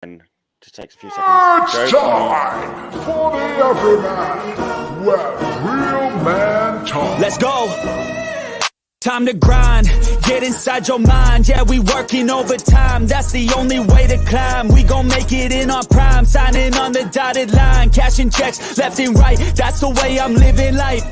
And to take a few seconds. It's time for the Everyman, where real man talk. Let's go. Time to grind, get inside your mind. Yeah, we working overtime. That's the only way to climb. We gon' make it in our prime. Signing on the dotted line, cashing checks left and right. That's the way I'm living life.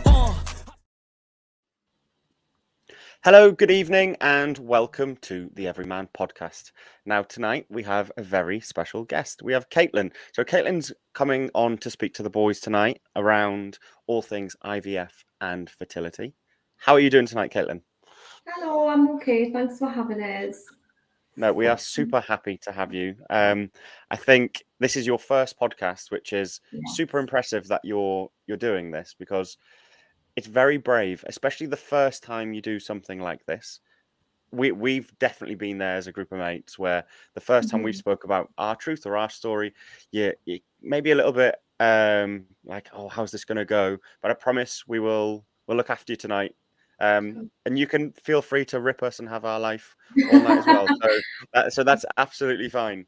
Hello, good evening, and welcome to the Everyman podcast. Now, tonight we have a very special guest. We have Caitlin. So, Caitlin's coming on to speak to the boys tonight around all things IVF and fertility. How are you doing tonight, Caitlin? Hello, I'm okay. Thanks for having us. No, we are super happy to have you. I think this is your first podcast, which is super impressive that you're doing this, because it's very brave, especially the first time you do something like this. We've definitely been there as a group of mates where the first time we spoke about our truth or our story, you maybe a little bit like, oh, how's this going to go? But I promise we'll look after you tonight. And you can feel free to rip us and have our life all night as well. So that's absolutely fine.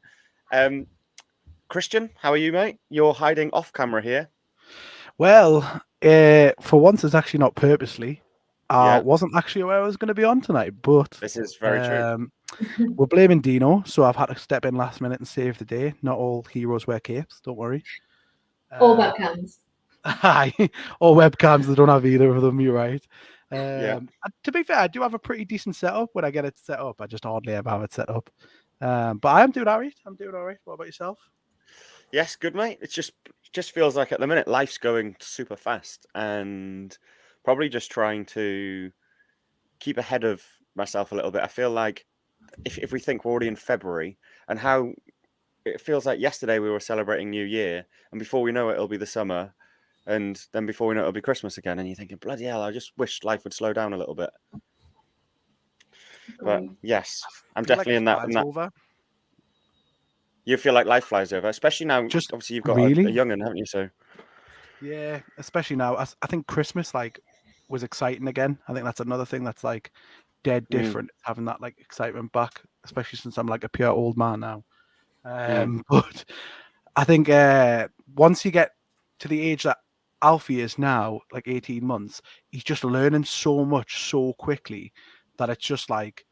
Christian, how are you, mate? You're hiding off camera here. Well, for once, it's actually not purposely. I wasn't actually aware I was going to be on tonight, but this is very true. We're blaming Dino, so I've had to step in last minute and save the day. Not all heroes wear capes, don't worry. All webcams. All webcams, they don't have either of them, you're right. To be fair, I do have a pretty decent setup when I get it set up. I just hardly ever have it set up. But I am doing all right. What about yourself? Yes, good, mate. It just feels like at the minute life's going super fast, and probably just trying to keep ahead of myself a little bit. I feel like if we think we're already in February, and how it feels like yesterday we were celebrating New Year, and before we know it, it'll be the summer, and then before we know it, it'll be Christmas again, and you're thinking, bloody hell, I just wish life would slow down a little bit. But yes, I'm definitely in that. Over. You feel like life flies over, especially now. Just obviously, you've got a young'un, haven't you? So yeah, especially now. I think Christmas was exciting again. I think that's another thing that's like dead different, having that like excitement back, especially since I'm like a pure old man now. But I think once you get to the age that Alfie is now, like 18 months, he's just learning so much so quickly that it's just like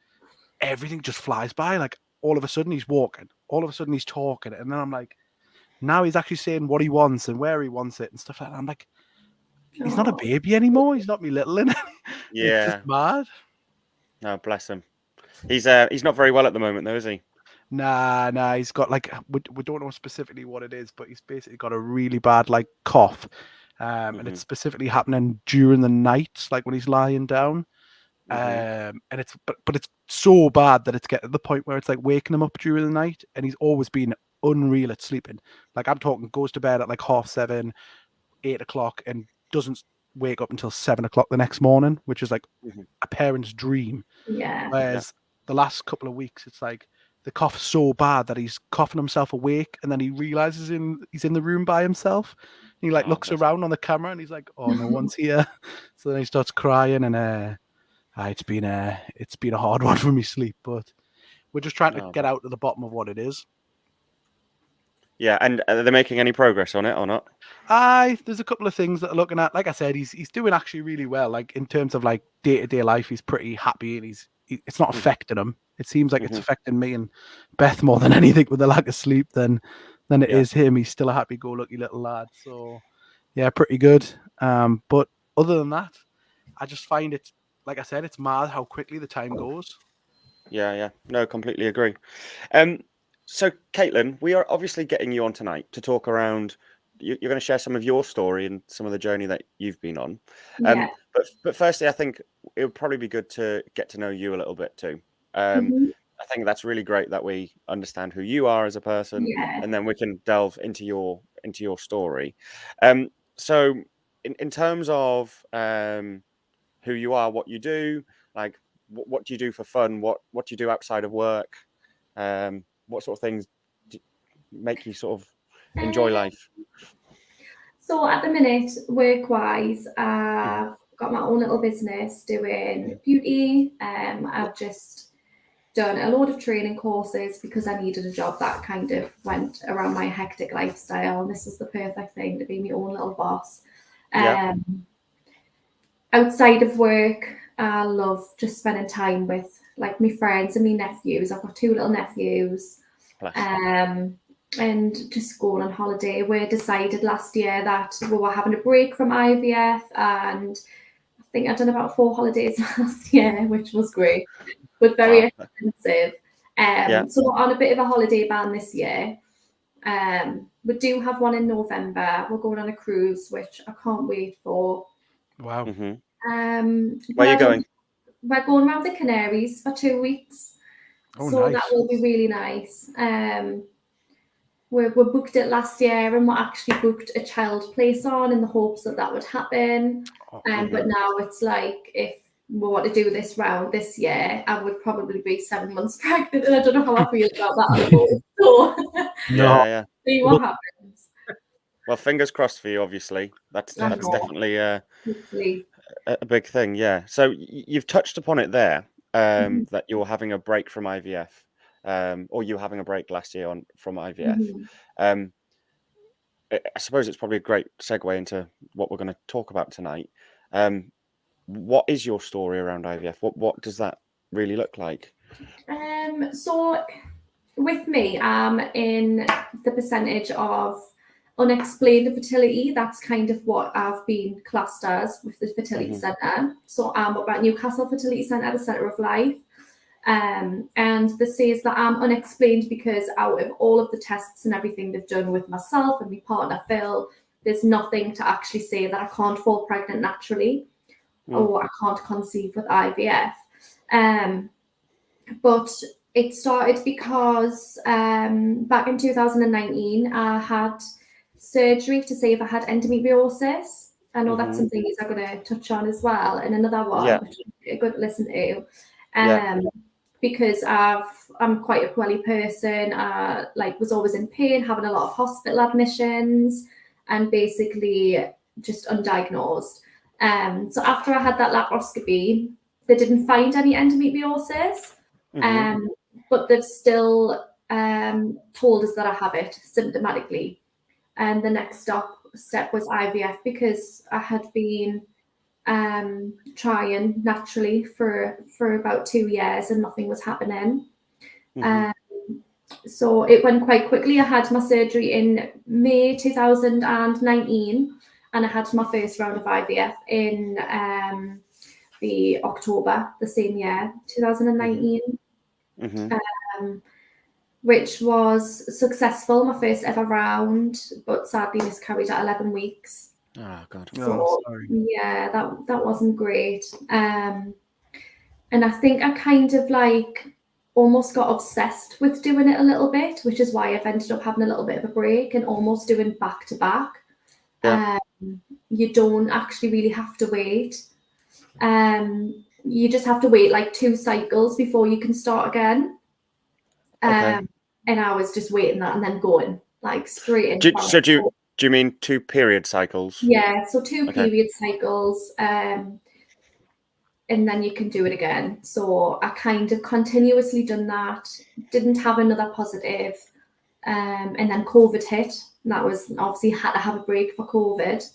everything just flies by. Like all of a sudden he's walking, all of a sudden he's talking, and then I'm like, now he's actually saying what he wants and where he wants it and stuff like that. I'm like, he's not a baby anymore. He's not me little in it. Yeah, it's just mad. No, bless him. He's not very well at the moment, though, is he? Nah. He's got like we don't know specifically what it is, but he's basically got a really bad like cough, and it's specifically happening during the night, like when he's lying down. And it's but it's so bad that it's getting to the point where it's like waking him up during the night, and he's always been unreal at sleeping. Like I'm talking, goes to bed at like 7:30, 8 o'clock, and doesn't wake up until 7 o'clock the next morning, which is like a parent's dream. Yeah. Whereas the last couple of weeks, it's like the cough's so bad that he's coughing himself awake, and then he realizes he's in the room by himself. And he like looks around on the camera, and he's like, "Oh, no one's here." So then he starts crying, and it's been a hard one for me sleep, but we're just trying to get out to the bottom of what it is. Yeah, and are they making any progress on it or not? There's a couple of things that are looking at. Like I said, he's doing actually really well. Like in terms of like day-to-day life, he's pretty happy, and it's not affecting him. It seems like it's affecting me and Beth more than anything with the lack of sleep than it is him. He's still a happy-go-lucky little lad. So yeah, pretty good. But other than that, I just find it, like I said, it's mad how quickly the time goes. Yeah. No, completely agree. So, Caitlin, we are obviously getting you on tonight to talk around. You're going to share some of your story and some of the journey that you've been on. But firstly, I think it would probably be good to get to know you a little bit too. I think that's really great that we understand who you are as a person, and then we can delve into your story. So, in terms of who you are, what you do, like what do you do for fun, what do you do outside of work, what sort of things make you sort of enjoy life? So at the minute, work-wise, I've got my own little business doing beauty. I've just done a load of training courses because I needed a job that kind of went around my hectic lifestyle. And this was the perfect thing, to be my own little boss. Yeah. Outside of work, I love just spending time with like my friends and my nephews. I've got 2 little nephews. Bless. And just going on holiday. We decided last year that we were having a break from IVF, and I think I'd done about 4 holidays last year, which was great, but very expensive. So we're on a bit of a holiday ban this year. We do have one in November. We're going on a cruise, which I can't wait for. Wow. Mm-hmm. Where are you going? We're going around the Canaries for 2 weeks. Oh, so nice. that will be really nice. We booked it last year, and we actually booked a child place on in the hopes that that would happen. But now it's like, if we want to do this round this year, I would probably be 7 months pregnant, and I don't know how I feel about that. So Yeah. see what happens. Well, fingers crossed for you. Obviously, that's definitely a big thing. Yeah. So you've touched upon it there, that you're having a break from IVF. Or you having a break last year from IVF. I suppose it's probably a great segue into what we're going to talk about tonight. What is your story around IVF? What does that really look like? So with me, I'm in the percentage of unexplained fertility. That's kind of what I've been classed as with the fertility centre. So I'm at Newcastle Fertility Centre, the Centre of Life. And this says that I'm unexplained because out of all of the tests and everything they've done with myself and my partner Phil, there's nothing to actually say that I can't fall pregnant naturally or I can't conceive with IVF. But it started because back in 2019 I had surgery to see if I had endometriosis. I know that's something I'm going to touch on as well, and another one which is a good listen to. Because I'm quite a poorly person. Was always in pain, having a lot of hospital admissions, and basically just undiagnosed. So after I had that laparoscopy, they didn't find any endometriosis, but they've still told us that I have it symptomatically. And the next step was IVF, because I had been trying naturally for about 2 years and nothing was happening. So it went quite quickly. I had my surgery in May 2019, and I had my first round of IVF in the October the same year, 2019, which was successful, my first ever round, but sadly miscarried at 11 weeks. Oh God! So yeah, that wasn't great. And I think I kind of almost got obsessed with doing it a little bit, which is why I've ended up having a little bit of a break and almost doing back to back. You don't actually really have to wait. You just have to wait 2 cycles before you can start again. And I was just waiting that and then going straight in. Do you mean 2 period cycles? Yeah, so 2 period cycles, and then you can do it again. So I kind of continuously done that, didn't have another positive, and then COVID hit. And that was obviously had to have a break for COVID.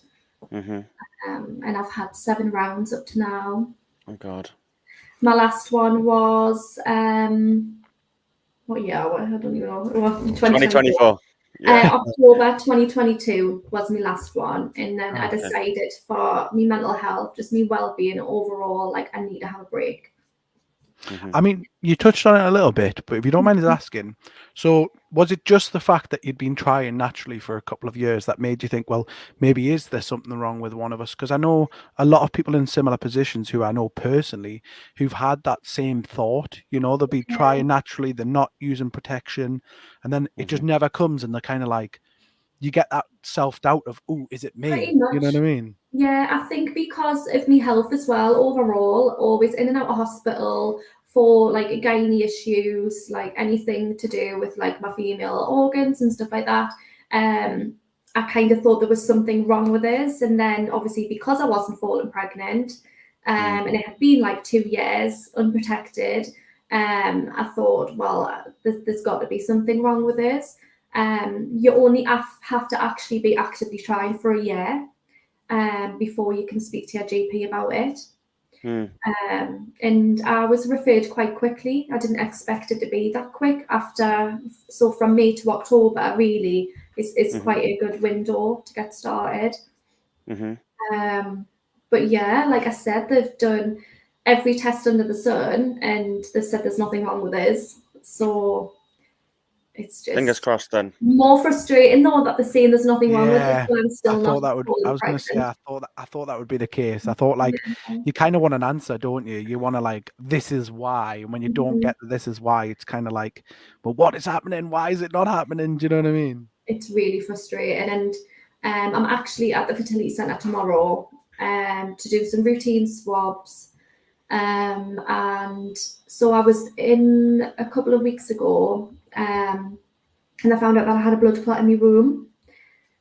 And I've had 7 rounds up to now. Oh God. My last one was, what year? I don't even know. 2024. October 2022 was my last one, and then I decided for me mental health, just me well-being overall, I need to have a break. I mean, you touched on it a little bit, but if you don't mind us asking, so was it just the fact that you'd been trying naturally for a couple of years that made you think, well, maybe is there something wrong with one of us? Because I know a lot of people in similar positions who I know personally who've had that same thought. They'll be trying naturally, they're not using protection, and then it just never comes, and they're kind of you get that self-doubt of, oh, is it me? Pretty much. You know what I mean? Yeah, I think because of my health as well, overall, always in and out of hospital for gynae issues, anything to do with my female organs and stuff like that. I kind of thought there was something wrong with this. And then obviously because I wasn't falling pregnant, and it had been 2 years unprotected, I thought, well, there's got to be something wrong with this. You only have to actually be actively trying for a year before you can speak to your GP about it. And I was referred quite quickly. I didn't expect it to be that quick so from May to October really is quite a good window to get started. But yeah, like I said, they've done every test under the sun and they've said there's nothing wrong with this. So it's just Fingers crossed then. more frustrating though that they're saying there's nothing wrong with it, but I'm still not. I thought that would be the case. I thought like you kind of want an answer, don't you? You want to like, this is why. And when you don't get the this is why, it's kind of like, but what is happening? Why is it not happening? Do you know what I mean? It's really frustrating. And I'm actually at the fertility centre tomorrow to do some routine swabs. And so I was in a couple of weeks ago and I found out that I had a blood clot in my womb.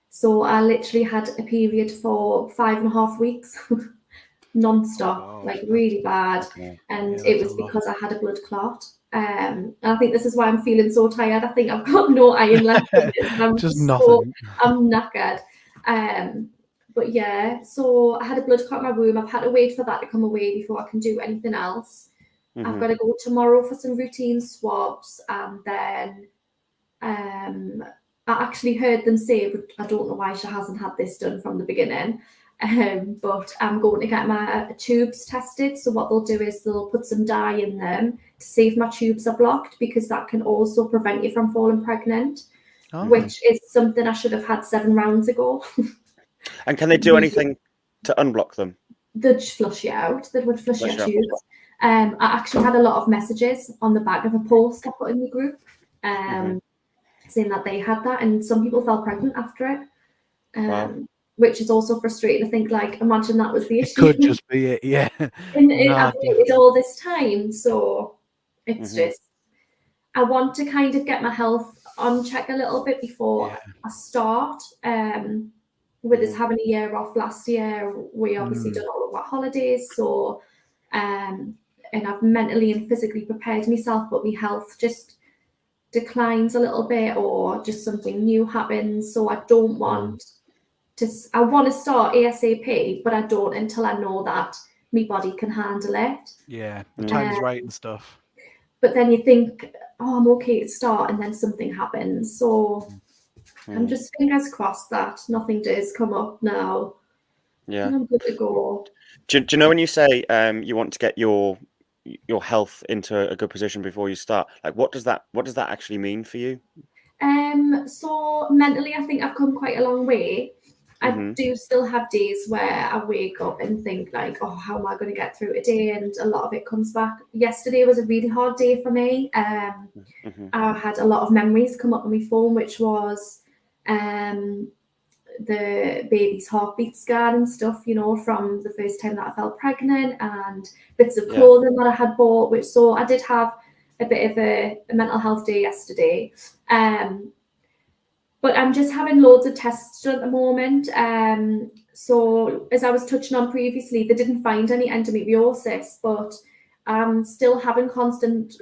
So I literally had a period for 5.5 weeks non-stop, really bad. And it was because I had a blood clot. And I think this is why I'm feeling so tired. I think I've got no iron left in it. I'm just nothing. I'm knackered. But yeah, so I had a blood clot in my womb. I've had to wait for that to come away before I can do anything else. I've got to go tomorrow for some routine swabs, and then I actually heard them say, but I don't know why she hasn't had this done from the beginning, but I'm going to get my tubes tested. So what they'll do is they'll put some dye in them to see if my tubes are blocked, because that can also prevent you from falling pregnant, which is something I should have had 7 rounds ago. And can they do anything to unblock them? They'd flush you out. They would flush your tubes. I actually had a lot of messages on the back of a post I put in the group saying that they had that, and some people fell pregnant after it, which is also frustrating to think, like, imagine that was the issue. It could just be it, yeah. And I've waited all this time, so it's just, I want to kind of get my health on check a little bit before I start. With us having a year off last year, we obviously done all of our holidays, so and I've mentally and physically prepared myself, but my health just declines a little bit, or just something new happens. So I don't want to. I want to start ASAP, but I don't until I know that my body can handle it. Yeah, the time's right and stuff. But then you think, oh, I'm okay to start, and then something happens. So. I'm just fingers crossed that nothing does come up now. Yeah, and I'm good to go. Do you know when you say you want to get your health into a good position before you start? Like, what does that actually mean for you? So mentally, I think I've come quite a long way. I do still have days where I wake up and think like, oh, how am I going to get through today? And a lot of it comes back. Yesterday was a really hard day for me. I had a lot of memories come up on my phone, which was the baby's heartbeat scan and stuff, you know, from the first time that I felt pregnant, and bits of clothing that I had bought, so I did have a bit of a mental health day yesterday. But I'm just having loads of tests at the moment. So as I was touching on previously, they didn't find any endometriosis, but I'm still having constant,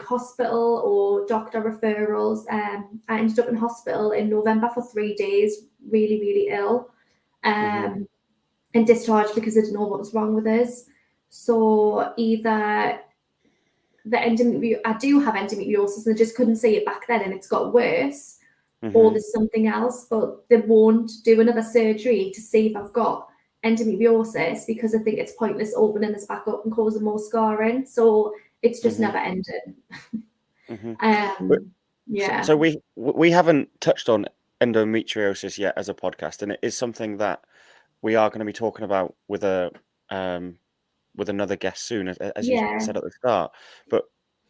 hospital or doctor referrals. I ended up in hospital in November for 3 days, really, really ill, and discharged because I didn't know what was wrong with us. So either I do have endometriosis and I just couldn't see it back then and it's got worse, or there's something else, but they won't do another surgery to see if I've got endometriosis because I think it's pointless opening this back up and causing more scarring. So it's just never ended. So we haven't touched on endometriosis yet as a podcast, and it is something that we are going to be talking about with another guest soon, as you said at the start. But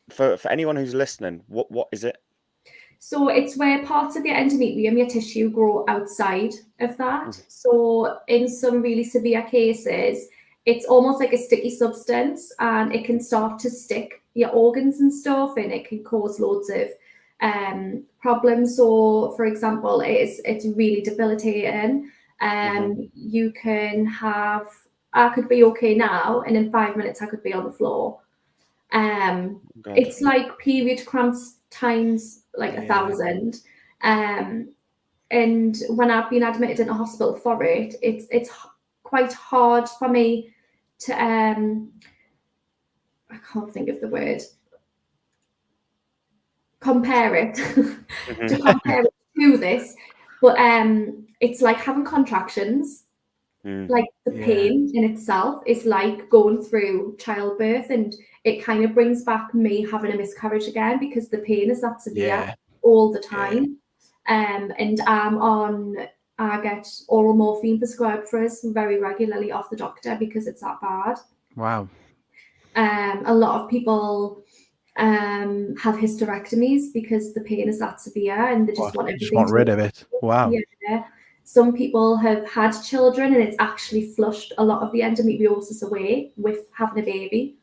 for anyone who's listening, what is it? So it's where parts of your endometrium, your tissue, grow outside of that. So in some really severe cases, it's almost like a sticky substance, and it can start to stick your organs and stuff, and it can cause loads of problems. So, for example, it's really debilitating. You can have, I could be okay now, and in 5 minutes I could be on the floor. God. It's like period cramps times like 1,000. And when I've been admitted into hospital for it, it's quite hard for me to I can't think of the word, compare it to compare it to this, but it's like having contractions. Like the pain in itself is like going through childbirth, and it kind of brings back me having a miscarriage again because the pain is that severe all the time. And I get oral morphine prescribed for us very regularly off the doctor because it's that bad. Wow. A lot of people have hysterectomies because the pain is that severe and they just want everything. Just want rid of it. Wow. Yeah. Some people have had children and it's actually flushed a lot of the endometriosis away with having a baby.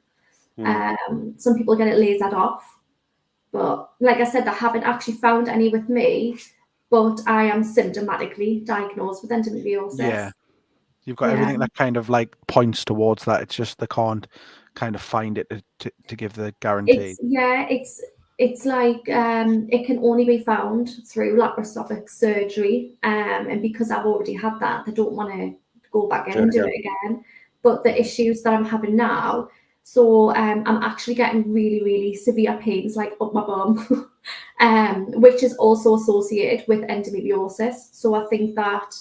Some people get it lasered off. But like I said, I haven't actually found any with me, but I am symptomatically diagnosed with endometriosis. Yeah. You've got everything that kind of like points towards that. It's just they can't kind of find it to give the guarantee. It's like it can only be found through laparoscopic surgery, and because I've already had that, I don't want to go back in and do it again. But the issues that I'm having now, so I'm actually getting really, really severe pains like up my bum, which is also associated with endometriosis. So I think that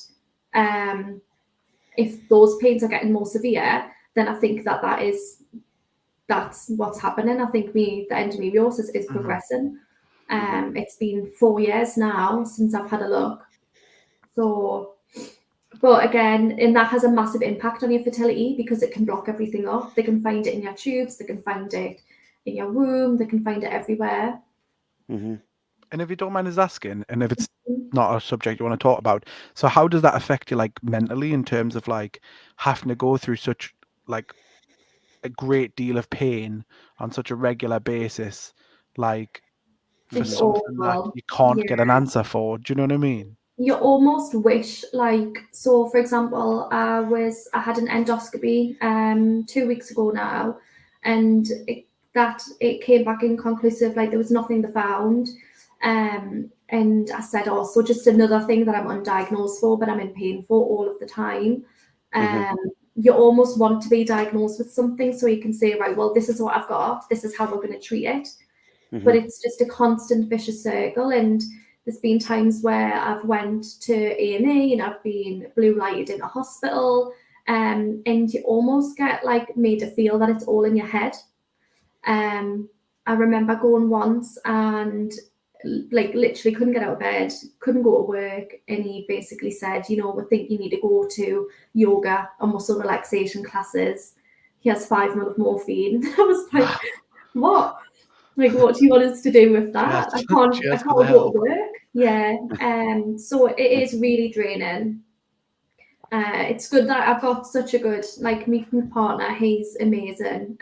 if those pains are getting more severe, then I think that's what's happening. I think the endometriosis is progressing. It's been 4 years now since I've had a look. So, but again, and that has a massive impact on your fertility because it can block everything up. They can find it in your tubes, they can find it in your womb, they can find it everywhere. And if you don't mind us asking, and if it's not a subject you want to talk about, so how does that affect you like mentally in terms of like having to go through such like a great deal of pain on such a regular basis, like for It's something that awful. you can't get an answer for? Do you know what I mean? You almost wish, like, so for example, I had an endoscopy 2 weeks ago now, and it came back inconclusive, like there was nothing they found. And I said, oh, so just another thing that I'm undiagnosed for, but I'm in pain for all of the time. You almost want to be diagnosed with something so you can say, right, well, this is what I've got, this is how we're going to treat it. But it's just a constant vicious circle, and there's been times where I've went to A&E and I've been blue lighted in a hospital, and you almost get like made to feel that it's all in your head. I remember going once and like literally couldn't get out of bed, couldn't go to work, and he basically said, we think you need to go to yoga or muscle relaxation classes. He has 5 ml of morphine. I was like, what? Like, what do you want us to do with that? I can't go to work. Yeah. So it is really draining. It's good that I've got such a good, like, my partner, he's amazing.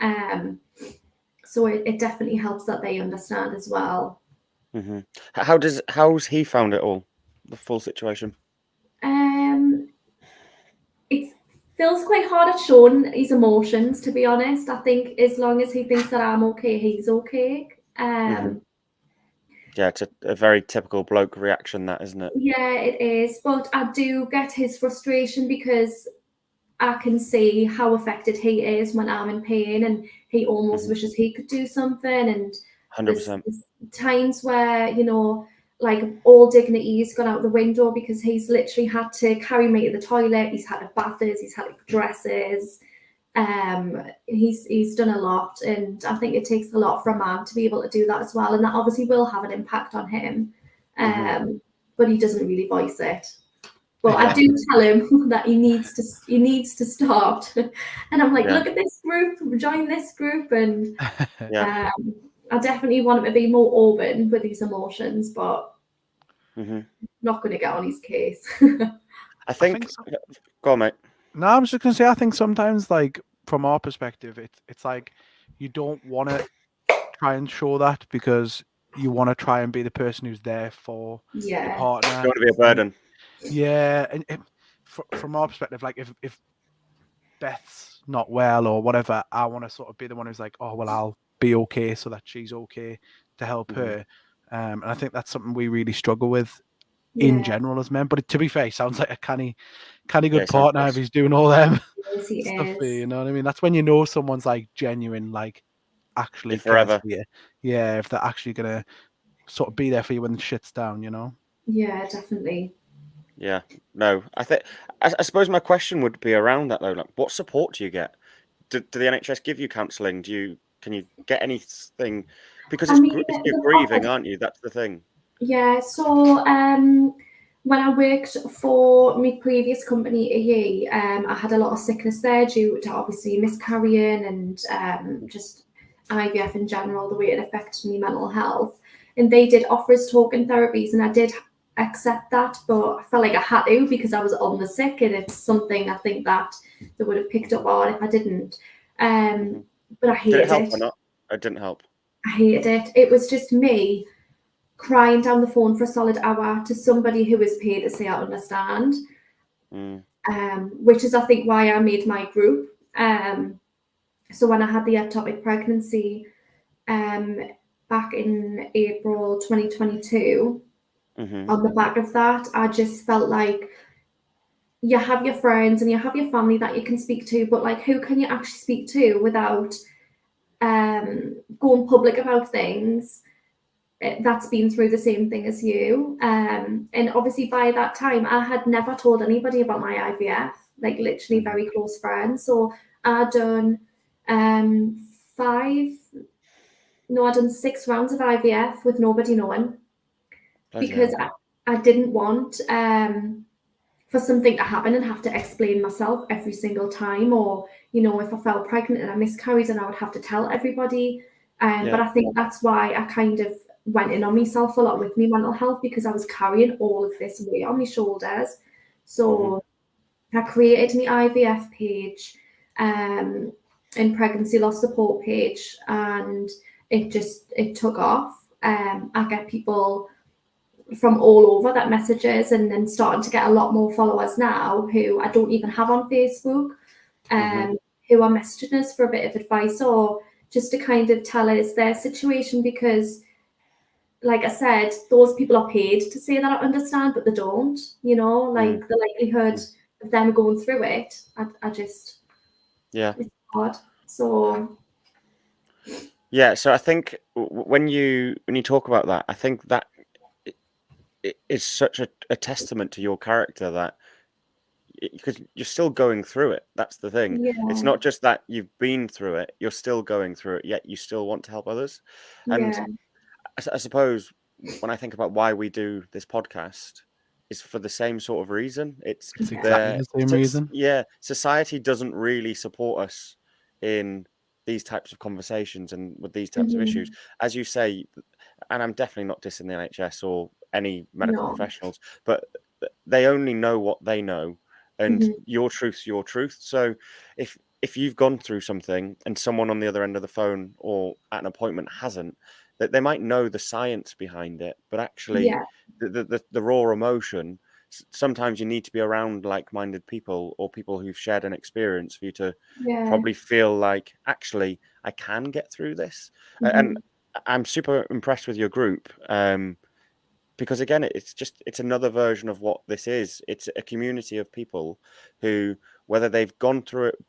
So it definitely helps that they understand as well. How's he found it all, the full situation? It feels quite hard at showing his emotions, to be honest. I think as long as he thinks that I'm okay, he's okay. Yeah, it's a very typical bloke reaction, that, isn't it? Yeah, it is. But I do get his frustration because I can see how affected he is when I'm in pain, and he almost wishes he could do something. And 100%. there's times where, like all dignity's gone out the window because he's literally had to carry me to the toilet. He's had to bath us, he's had to dress us. He's done a lot, and I think it takes a lot for a man to be able to do that as well, and that obviously will have an impact on him. But he doesn't really voice it. But I do tell him that he needs to start, and I'm like, look at this group, join this group, and I definitely want him to be more open with his emotions, but not going to get on his case. I think so. Go on, mate. No, I'm just going to say, I think sometimes, like, from our perspective, it's like you don't want to try and show that because you want to try and be the person who's there for your partner. You don't want to be a burden. Yeah, and from our perspective, like if Beth's not well or whatever, I want to sort of be the one who's like, oh well, be okay so that she's okay, to help her. And I think that's something we really struggle with in general as men. But to be fair, he sounds like a canny good partner if he's doing all them Yes, he stuff for you, is. you know what I mean? That's when you know someone's like genuine, like actually cares forever. for you. Yeah, if they're actually gonna sort of be there for you when the shit's down, you know? Yeah, definitely. Yeah, no, I suppose my question would be around that though. Like, what support do you get? Do the NHS give you counselling? Can you get anything? Because I mean, you're the grieving, aren't you? That's the thing. Yeah, so when I worked for my previous company, EE, I had a lot of sickness there due to obviously miscarrying and just IVF in general, the way it affected me mental health. And they did offer us talking therapies, and I did accept that, but I felt like I had to because I was on the sick, and it's something I think that they would have picked up on if I didn't. But I Did it hated help it. or not? It didn't help. I hated it. It was just me crying down the phone for a solid hour to somebody who is paid to say I understand, which is I think why I made my group. So when I had the ectopic pregnancy back in April 2022, on the back of that, I just felt like you have your friends and you have your family that you can speak to, but like who can you actually speak to without going public about things that's been through the same thing as you. And obviously by that time, I had never told anybody about my IVF, like literally very close friends. So I'd done I'd done 6 rounds of IVF with nobody knowing, because I didn't want for something to happen and have to explain myself every single time, or if I fell pregnant and I miscarried and I would have to tell everybody. But I think that's why I kind of went in on myself a lot with my mental health, because I was carrying all of this weight on my shoulders. So I created my IVF page and pregnancy loss support page, and it took off. I get people from all over that messages, and then starting to get a lot more followers now who I don't even have on Facebook, who are messaging us for a bit of advice or just to kind of tell us their situation, because like I said, those people are paid to say that I understand, but they don't, like the likelihood of them going through it, I just, it's hard. So so I think when you talk about that, I think that it is such a testament to your character, that because you're still going through it. That's the thing. It's not just that you've been through it, you're still going through it, yet you still want to help others. And I suppose when I think about why we do this podcast, is for the same sort of reason. It's exactly the same reason. Yeah, society doesn't really support us in these types of conversations and with these types of issues, as you say. And I'm definitely not dissing the NHS or any medical professionals, but they only know what they know, and your truth's your truth. So if you've gone through something and someone on the other end of the phone or at an appointment hasn't, that they might know the science behind it, but actually the raw emotion, sometimes you need to be around like-minded people or people who've shared an experience for you to probably feel like, actually, I can get through this. And I'm super impressed with your group, because again, it's another version of what this is. It's a community of people who, whether they've gone through it,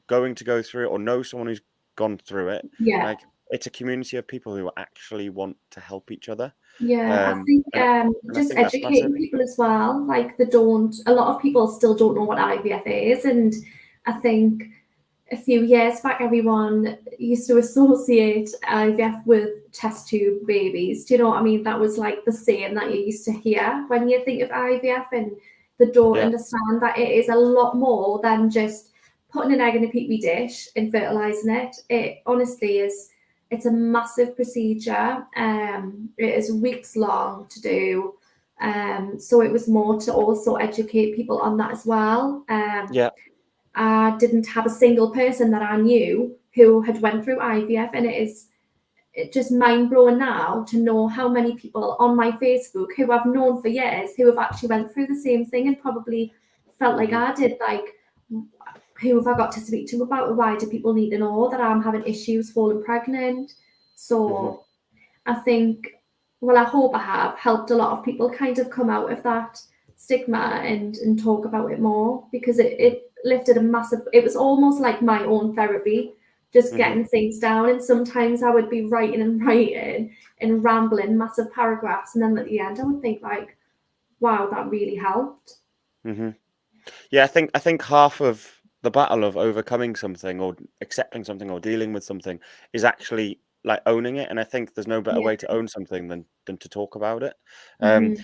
going to go through it, or know someone who's gone through it, like, it's a community of people who actually want to help each other. I think just educating people as well. Like, a lot of people still don't know what IVF is, and I think a few years back, everyone used to associate IVF with test tube babies. Do you know what I mean? That was like the saying that you used to hear when you think of IVF, and they don't understand that it is a lot more than just putting an egg in a petri dish and fertilizing it. It honestly is. It's a massive procedure. It is weeks long to do. So it was more to also educate people on that as well. I didn't have a single person that I knew who had went through IVF, and it's just mind-blowing now to know how many people on my Facebook who I've known for years who have actually went through the same thing and probably felt like I did. Like, who have I got to speak to about it? Why do people need to know that I'm having issues falling pregnant? So I think, well, I hope I have helped a lot of people kind of come out of that stigma and talk about it more, because it lifted a massive, it was almost like my own therapy, just getting things down. And sometimes I would be writing and rambling massive paragraphs, and then at the end I would think like, wow, that really helped. Yeah, I think half of the battle of overcoming something or accepting something or dealing with something is actually like owning it. And I think there's no better way to own something than to talk about it. I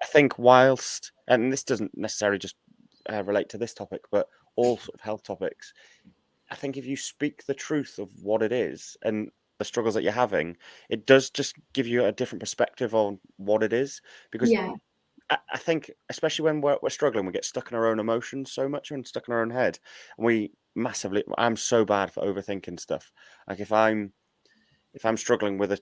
think whilst, and this doesn't necessarily just relate to this topic, but all sort of health topics, I think if you speak the truth of what it is and the struggles that you're having, it does just give you a different perspective on what it is. Because I think, especially when we're struggling, we get stuck in our own emotions so much and stuck in our own head. And I'm so bad for overthinking stuff. Like if I'm struggling with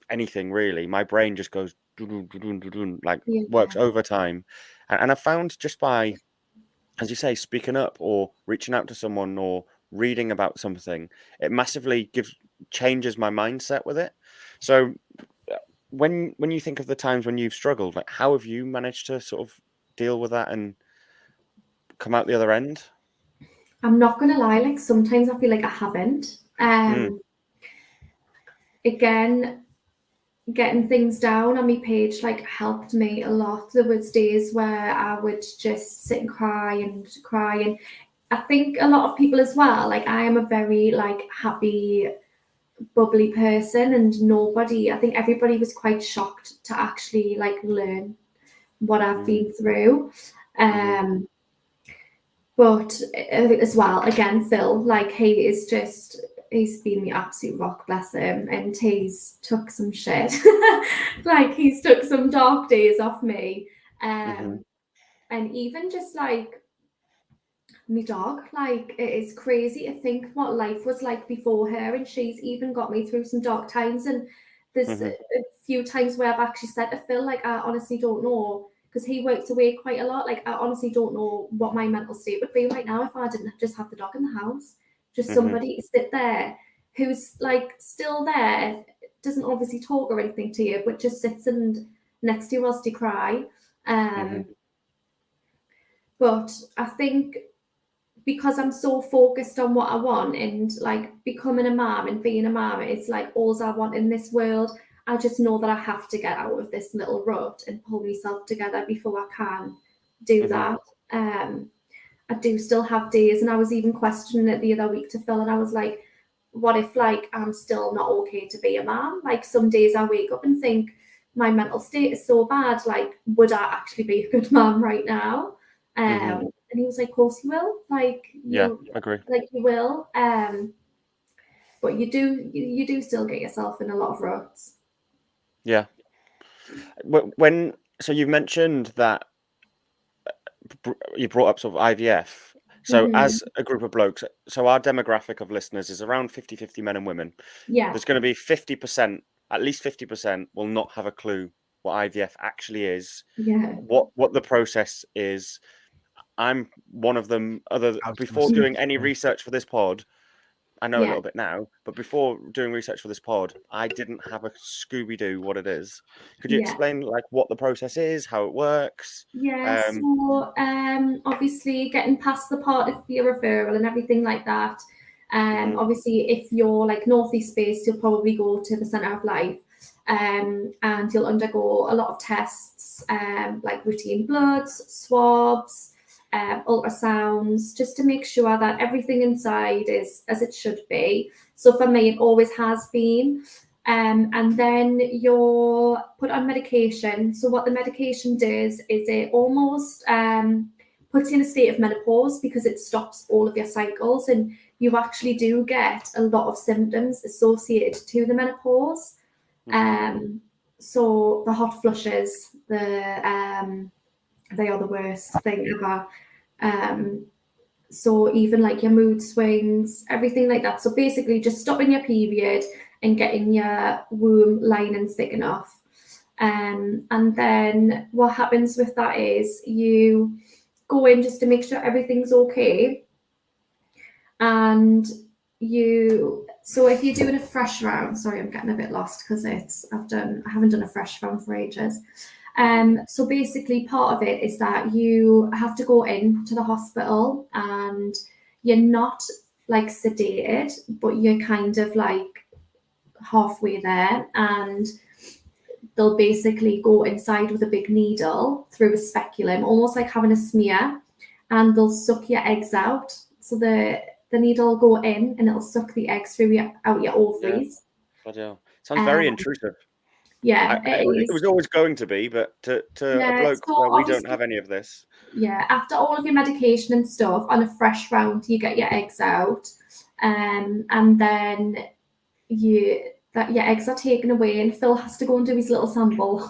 anything really, my brain just goes like works overtime. And I found just by, as you say, speaking up or reaching out to someone or reading about something, it massively changes my mindset with it. So when you think of the times when you've struggled, like how have you managed to sort of deal with that and come out the other end? I'm not gonna lie, like sometimes I feel like I haven't. Again, getting things down on my page like helped me a lot. There was days where I would just sit and cry, and I think a lot of people as well, like I am a very like happy, bubbly person, and I think everybody was quite shocked to actually like learn what I've been through. But as well, again, Phil, like he's been the absolute rock, bless him, and he's took some shit. Like he's took some dark days off me. And even just like my dog, like it is crazy to think what life was like before her, and she's even got me through some dark times. And there's a few times where I've actually said to Phil, like I honestly don't know, because he works away quite a lot, like I honestly don't know what my mental state would be right now if I didn't just have the dog in the house. Just somebody to sit there who's like still there, doesn't obviously talk or anything to you, but just sits next to you whilst you cry. But I think because I'm so focused on what I want and like becoming a mom and being a mom, it's like all I want in this world. I just know that I have to get out of this little rut and pull myself together before I can do that. I do still have days, and I was even questioning it the other week to Phil, and I was like, what if like I'm still not okay to be a mom? Like some days I wake up and think my mental state is so bad, like would I actually be a good mom right now? And he was like, of course you will, like agree, like you will. But you do still get yourself in a lot of ruts. Yeah. So you've mentioned that you brought up sort of IVF. So as a group of blokes, so our demographic of listeners is around 50-50 men and women. Yeah. There's going to be 50%, at least 50% will not have a clue what IVF actually is. Yeah. What the process is. I'm one of them. Before doing any research for this pod, I know a little bit now, but before doing research for this pod, I didn't have a Scooby-Doo what it is. Could you explain like what the process is, how it works? Yeah, so obviously getting past the part of your referral and everything like that. Obviously, if you're like northeast based, you'll probably go to the Centre of Life, and you'll undergo a lot of tests, like routine bloods, swabs, ultrasounds, just to make sure that everything inside is as it should be. So for me, it always has been. And then you're put on medication. So what the medication does is it almost puts you in a state of menopause, because it stops all of your cycles, and you actually do get a lot of symptoms associated to the menopause. So the hot flushes, they are the worst thing ever. So even like your mood swings, everything like that. So basically just stopping your period and getting your womb lining thick enough. And then what happens with that is you go in just to make sure everything's okay. and so if you're doing a fresh round, sorry, I'm getting a bit lost because I haven't done a fresh round for ages. So basically part of it is that you have to go in to the hospital and you're not like sedated, but you're kind of like halfway there, and they'll basically go inside with a big needle through a speculum, almost like having a smear, and they'll suck your eggs out. So the needle will go in and it'll suck the eggs through out your ovaries. Bloody hell. Sounds very intrusive. Yeah, it was always going to be, but to a bloke where we don't have any of this. Yeah, after all of your medication and stuff, on a fresh round, you get your eggs out, and then your eggs are taken away, and Phil has to go and do his little sample,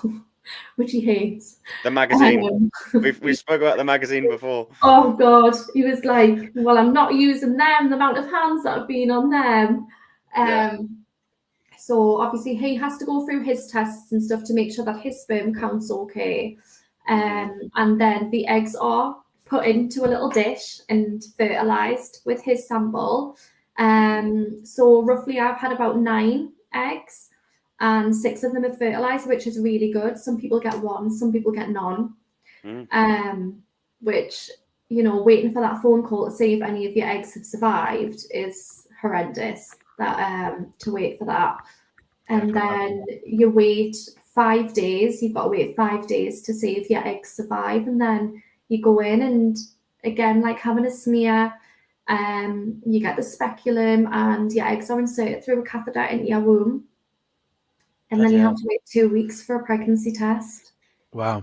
which he hates. The magazine. We spoke about the magazine before. Oh God, he was like, "Well, I'm not using them. The amount of hands that have been on them." So obviously he has to go through his tests and stuff to make sure that his sperm count's okay. And then the eggs are put into a little dish and fertilized with his sample. So roughly I've had about 9 eggs and 6 of them are fertilized, which is really good. Some people get 1, some people get none. Which, you know, waiting for that phone call to see if any of your eggs have survived is horrendous. To wait for that. And then you wait 5 days. You've got to wait 5 days to see if your eggs survive. And then you go in and again, like having a smear, you get the speculum and your eggs are inserted through a catheter into your womb. And then you have to wait 2 weeks for a pregnancy test. Wow.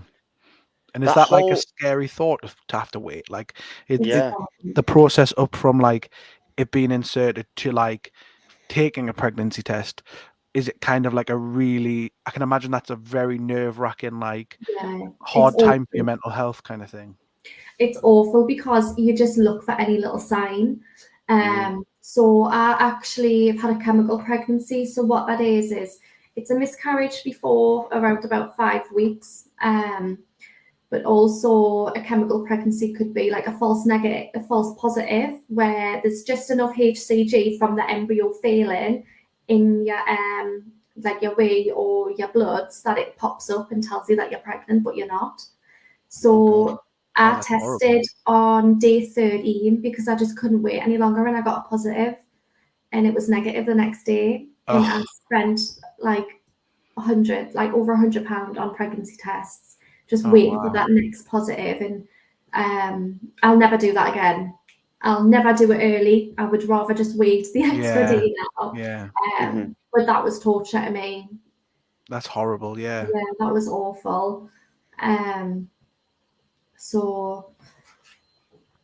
And is that like a scary thought to have to wait? Like the process up from like it being inserted to like taking a pregnancy test, is it kind of like I can imagine that's a very nerve-wracking, like hard time for your mental health kind of thing. It's awful because you just look for any little sign. So I actually have had a chemical pregnancy. So what that is it's a miscarriage before around about 5 weeks. But also a chemical pregnancy could be like a false negative, a false positive, where there's just enough HCG from the embryo failing in your like your wee or your bloods that it pops up and tells you that you're pregnant, but you're not. So I tested on day 13 because I just couldn't wait any longer, and I got a positive, and it was negative the next day. And I spent like over £100 on pregnancy tests. Just waiting for that next positive, and I'll never do that again. I'll never do it early. I would rather just wait the extra day now. But that was torture to me. That's horrible. Yeah, that was awful. So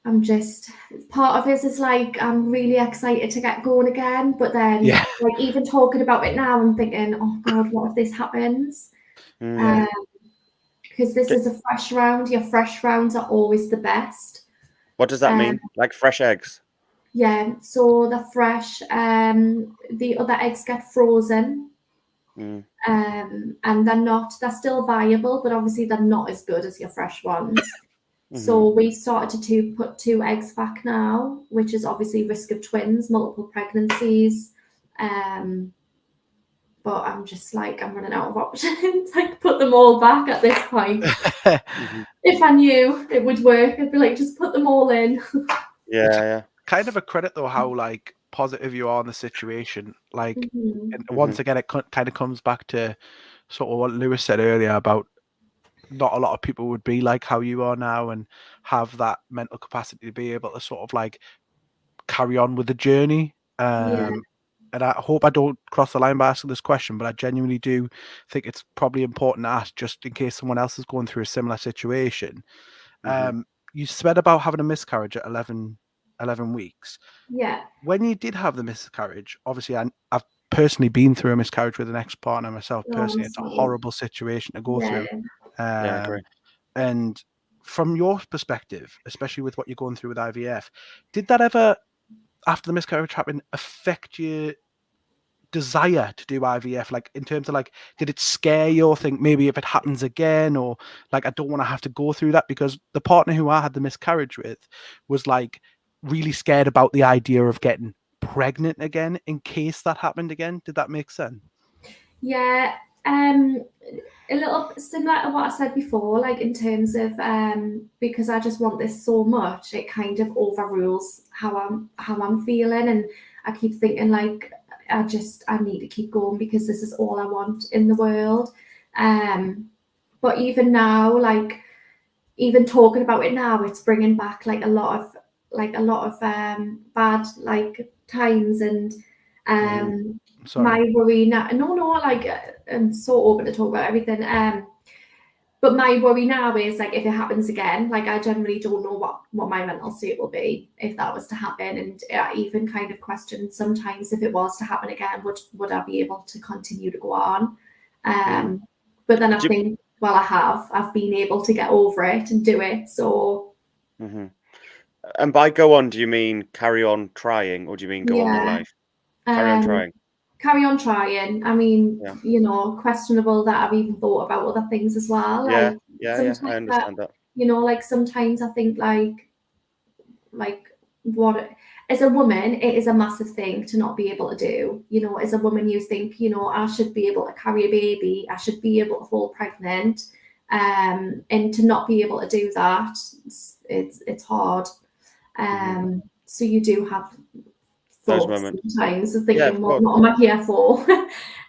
I'm just, part of this is like I'm really excited to get going again, but then like even talking about it now, I'm thinking, oh God, what if this happens? Because this is a fresh round. Your fresh rounds are always the best. What does that mean? Like fresh eggs? Yeah. So the fresh, the other eggs get frozen. And they're still viable, but obviously they're not as good as your fresh ones. So we started to put 2 eggs back now, which is obviously risk of twins, multiple pregnancies. But I'm just like, I'm running out of options. Like, put them all back at this point. If I knew it would work, I'd be like, just put them all in. Kind of a credit though, how like positive you are in the situation. Like, and once again, it kind of comes back to sort of what Lewis said earlier about not a lot of people would be like how you are now and have that mental capacity to be able to sort of like carry on with the journey. And I hope I don't cross the line by asking this question, but I genuinely do think it's probably important to ask just in case someone else is going through a similar situation. You said about having a miscarriage at 11 weeks. Yeah. When you did have the miscarriage, obviously I've personally been through a miscarriage with an ex-partner myself personally. It's a horrible situation to go through. I agree. And from your perspective, especially with what you're going through with IVF, did that ever, after the miscarriage happened, affect your desire to do IVF? Like in terms of like, did it scare you or think maybe if it happens again, or like, I don't want to have to go through that? Because the partner who I had the miscarriage with was like, really scared about the idea of getting pregnant again in case that happened again. Did that make sense? Yeah, a little similar to what I said before, like in terms of because I just want this so much, it kind of overrules how I'm feeling, and I keep thinking like I need to keep going because this is all I want in the world. But even now, like even talking about it now, it's bringing back like a lot of bad like times, and Sorry. my worry now. No, like I'm so open to talk about everything. But my worry now is like if it happens again, like I generally don't know what my mental state will be if that was to happen, and I even kind of question sometimes if it was to happen again, would I be able to continue to go on? But then I think, well, I've been able to get over it and do it. So. And by go on, do you mean carry on trying, or do you mean go on with life? Carry on trying. Carry on trying. I mean, Yeah. you know, questionable that I've even thought about other things as well. Yeah, Like I understand that. you know, like sometimes I think like what as a woman, it is a massive thing to not be able to do. You know, as a woman, you think, you know, I should be able to carry a baby, I should be able to fall pregnant, and to not be able to do that, it's hard. So you do have Those thoughts moments. sometimes of Yeah, thinking, of well, course. what am I here for?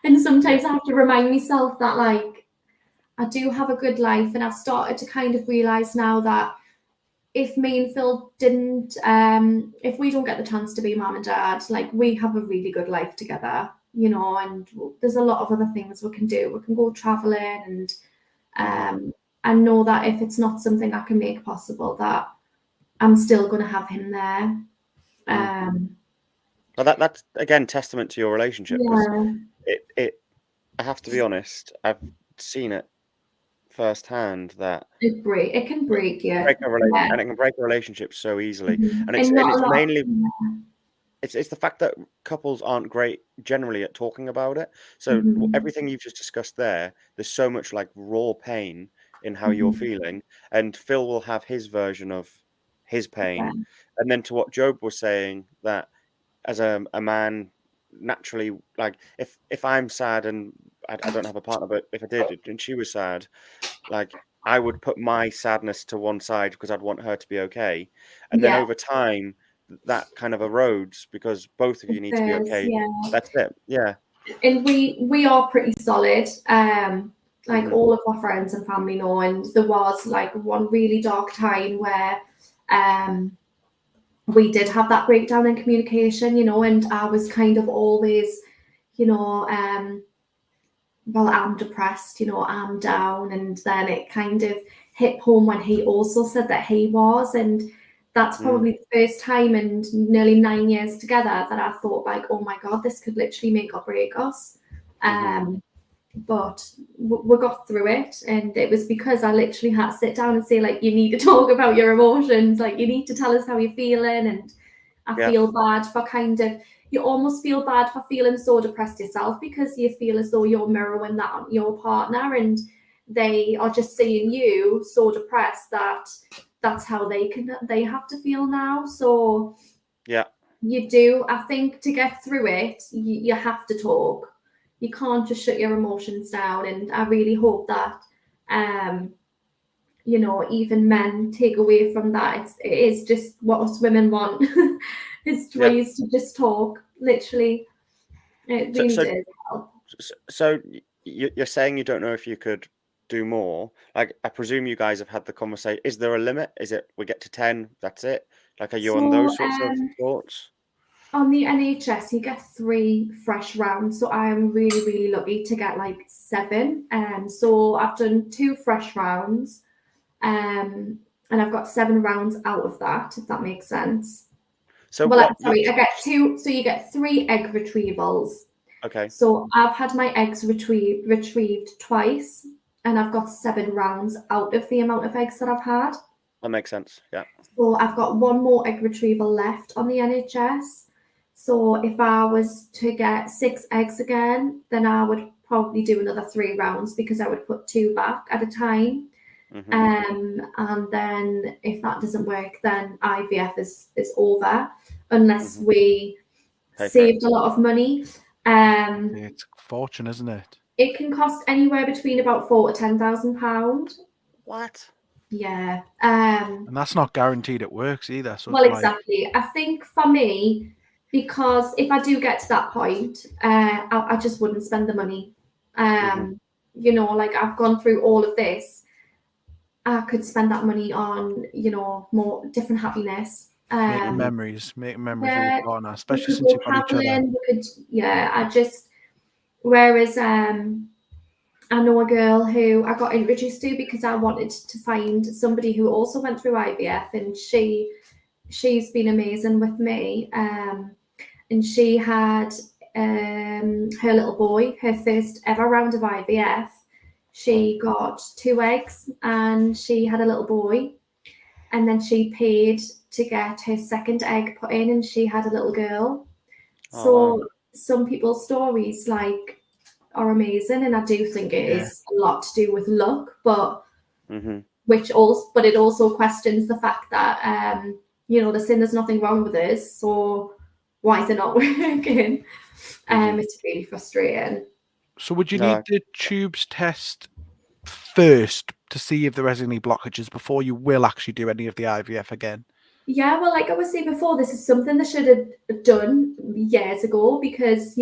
And sometimes I have to remind myself that like I do have a good life, and I've started to kind of realize now that if me and Phil didn't, if we don't get the chance to be mum and dad, like we have a really good life together, you know, and there's a lot of other things we can do. We can go traveling, and I know that if it's not something I can make possible, that I'm still going to have him there. Well, that's again testament to your relationship, because it I have to be honest, I've seen it firsthand that it can break you. and it can break a relationship so easily. And And not a it's lot. mainly it's the fact that couples aren't great generally at talking about it. So everything you've just discussed there's so much like raw pain in how you're feeling, and Phil will have his version of his pain. And then to what Job was saying, that as a man, naturally, like if I'm sad and I don't have a partner, but if I did and she was sad, like I would put my sadness to one side because I'd want her to be okay. And then over time, that kind of erodes because both of you need to be okay. That's it. Yeah. And we are pretty solid. Like all of our friends and family know, and there was like one really dark time where we did have that breakdown in communication, you know, and I was kind of always, you know, well, I'm depressed, you know, I'm down. And then it kind of hit home when he also said that he was. And that's probably the first time in nearly 9 years together that I thought like, oh my God, this could literally make or break us. But we got through it, and it was because I literally had to sit down and say like, you need to talk about your emotions, like you need to tell us how you're feeling. And I feel bad for you almost feel bad for feeling so depressed yourself, because you feel as though you're mirroring that on your partner, and they are just seeing you so depressed that that's how they have to feel now. So you do, I think, to get through it, you have to talk. You can't just shut your emotions down. And I really hope that you know, even men take away from that. It is just what us women want. It's ways to just talk, literally. It really does help. So you're saying you don't know if you could do more. Like, I presume you guys have had the conversation. Is there a limit? Is it we get to 10, that's it? Like, are you on those sorts of thoughts? On the NHS, you get 3 fresh rounds. So I'm really, really lucky to get like 7. So I've done 2 fresh rounds. And I've got 7 rounds out of that, if that makes sense. So I get 2. So you get 3 egg retrievals. Okay. So I've had my eggs retrieved twice, and I've got 7 rounds out of the amount of eggs that I've had. That makes sense. Yeah. So I've got 1 more egg retrieval left on the NHS. So if I was to get 6 eggs again, then I would probably do another 3 rounds, because I would put 2 back at a time. And then if that doesn't work, then IVF is over, unless we saved a lot of money. It's a fortune, isn't it? It can cost anywhere between about £4,000 to £10,000. What? Yeah. And that's not guaranteed it works either. So Well, it's like, exactly. I think for me, because if I do get to that point, I just wouldn't spend the money. You know, like I've gone through all of this. I could spend that money on, you know, more different happiness. making memories with Yeah, your partner, we especially could since go you've got each other. traveling. We could, I just. Whereas I know a girl who I got introduced to because I wanted to find somebody who also went through IVF, and she's been amazing with me. And she had her little boy, her first ever round of IVF. She got 2 eggs and she had a little boy. And then she paid to get her second egg put in, and she had a little girl. So some people's stories are amazing, and I do think it is a lot to do with luck, but it also questions the fact that they're saying there's nothing wrong with us, so why is it not working? It's really frustrating. So would you need the tubes test first to see if there is any blockages before you will actually do any of the IVF again? Yeah, well, like I was saying before, this is something they should have done years ago, because as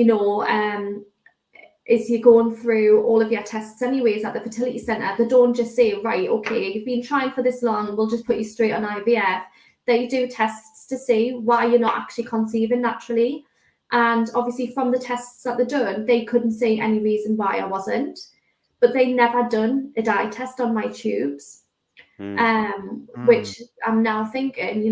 you're going through all of your tests anyways at the fertility centre, they don't just say, right, okay, you've been trying for this long, we'll just put you straight on IVF. They do tests to see why you're not actually conceiving naturally. And obviously from the tests that they've done, they couldn't see any reason why I wasn't. But they never done a dye test on my tubes, which I'm now thinking,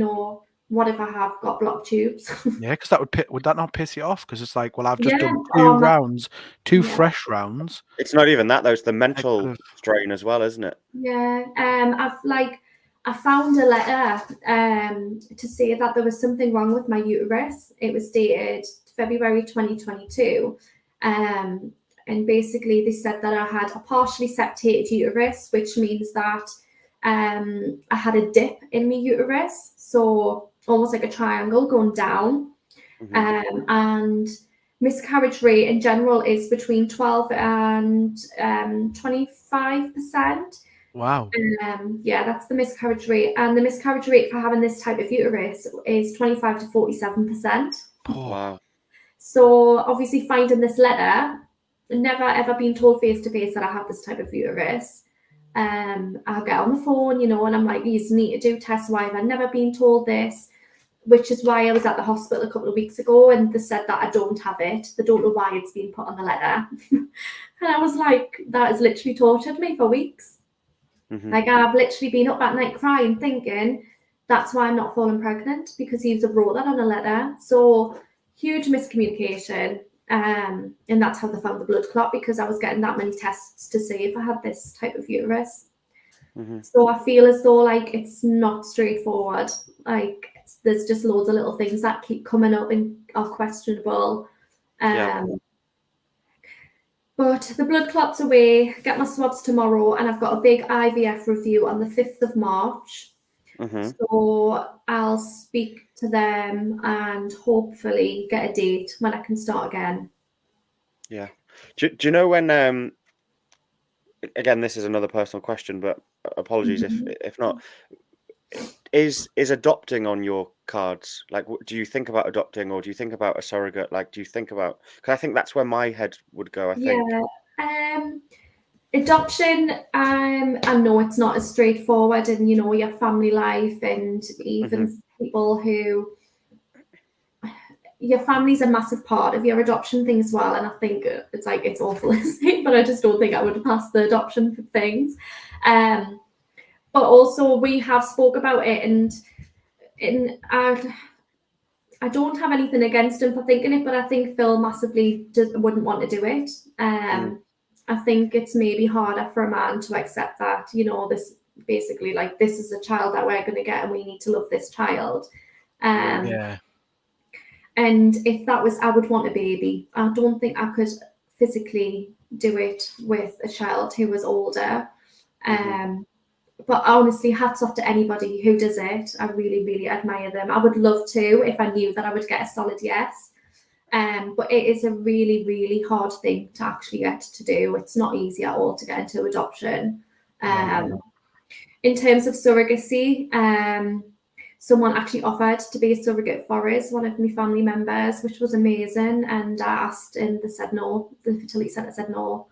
what if I have got blocked tubes? Yeah, because would that not piss you off? Because it's like, well, I've just done two fresh rounds. It's not even that though; it's the mental strain as well, isn't it? Yeah, I found a letter to say that there was something wrong with my uterus. It was dated February 2022, and basically they said that I had a partially septated uterus, which means that I had a dip in my uterus, so almost like a triangle going down. And miscarriage rate in general is between 12 and 25%. Wow. Yeah, that's the miscarriage rate. And the miscarriage rate for having this type of uterus is 25 to 47%. Wow. So obviously finding this letter, never ever been told face to face that I have this type of uterus. I'll get on the phone, and I'm like, you need to do tests. Why have I never been told this? Which is why I was at the hospital a couple of weeks ago, and they said that I don't have it. They don't know why it's been put on the letter. And I was like, that has literally tortured me for weeks. Like, I've literally been up at night crying, thinking that's why I'm not falling pregnant, because he's wrote that on a letter. So huge miscommunication. And that's how they found the blood clot, because I was getting that many tests to see if I had this type of uterus. So I feel as though it's not straightforward. There's just loads of little things that keep coming up and are questionable. But the blood clot's away, get my swabs tomorrow, and I've got a big IVF review on the 5th of March. So I'll speak to them and hopefully get a date when I can start again. Yeah. Do you know when, again, this is another personal question, but apologies if not, is adopting on your cards? Like, do you think about adopting, or do you think about a surrogate? Like, do you think about, because I think that's where my head would go, I think. Yeah. Adoption, I know it's not as straightforward, and your family life, and even people who, your family's a massive part of your adoption thing as well. And I think it's awful, but I just don't think I would pass the adoption things. But also we have spoke about it, and I don't have anything against him for thinking it, but I think Phil massively wouldn't want to do it. I think it's maybe harder for a man to accept that, this basically, this is a child that we're going to get, and we need to love this child. And if that was, I would want a baby. I don't think I could physically do it with a child who was older. but honestly, hats off to anybody who does it. I really, really admire them. I would love to if I knew that I would get a solid yes. But it is a really, really hard thing to actually get to do. It's not easy at all to get into adoption. In terms of surrogacy, someone actually offered to be a surrogate for us, one of my family members, which was amazing. And I asked and they said no. The fertility centre said no,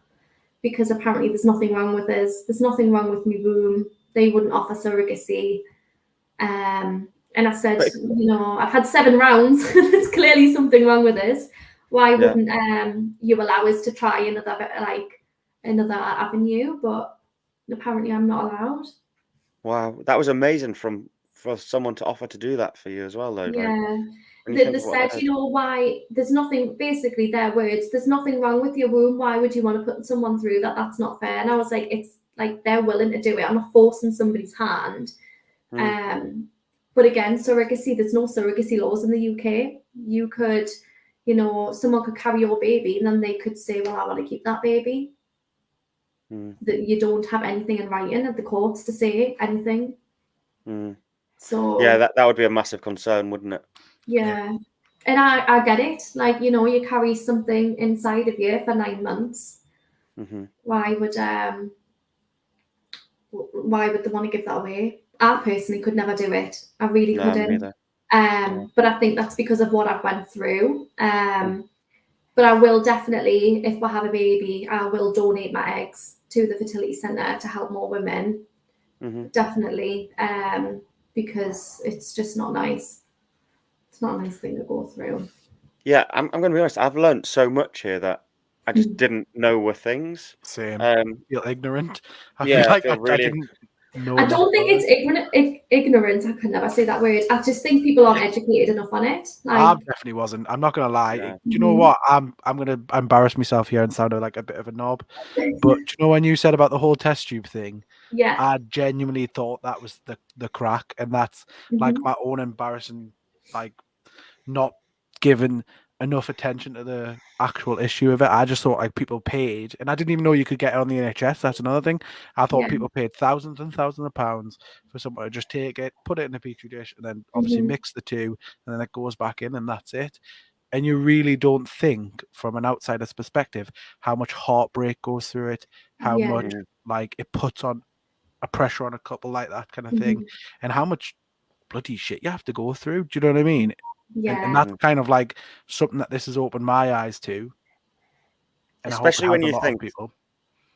because apparently there's nothing wrong with us. There's nothing wrong with my womb. They wouldn't offer surrogacy. And I said, I've had 7 rounds. There's clearly something wrong with us. Why wouldn't you allow us to try another avenue? But apparently I'm not allowed. Wow, that was amazing for someone to offer to do that for you as well, though. Yeah. Like, They said, why, there's nothing, basically their words, there's nothing wrong with your womb. Why would you want to put someone through that? That's not fair. And I was like, it's like they're willing to do it. I'm not forcing somebody's hand. But again, surrogacy, there's no surrogacy laws in the UK. You could, someone could carry your baby and then they could say, well, I want to keep that baby. That you don't have anything in writing at the courts to say anything. So yeah, that would be a massive concern, wouldn't it? Yeah. And I get it. Like, you carry something inside of you for 9 months. Why would they want to give that away? I personally could never do it. I really couldn't. But I think that's because of what I've went through. But I will definitely, if I have a baby, I will donate my eggs to the fertility centre to help more women. Definitely. Because it's just not nice. It's not a nice thing to go through. Yeah, I'm going to be honest. I've learned so much here that I just didn't know were things. Same. Feel ignorant. I didn't know. I don't think it's ignorant. I could never say that word. I just think people aren't educated enough on it. I definitely wasn't. I'm not gonna lie. Do you know what? I'm gonna embarrass myself here and sound like a bit of a knob. But do you know when you said about the whole test tube thing? Yeah. I genuinely thought that was the crack, and that's like my own embarrassing, like not given enough attention to the actual issue of it. I just thought like people paid, and I didn't even know you could get it on the NHS. That's another thing. I thought people paid thousands and thousands of pounds for someone to just take it, put it in a petri dish, and then obviously mix the two, and then it goes back in, and that's it. And you really don't think, from an outsider's perspective, how much heartbreak goes through it, how much like it puts on a pressure on a couple like that kind of thing, and how much bloody shit you have to go through. Do you know what I mean? Yeah. And that's kind of like something that this has opened my eyes to. And especially when you think people.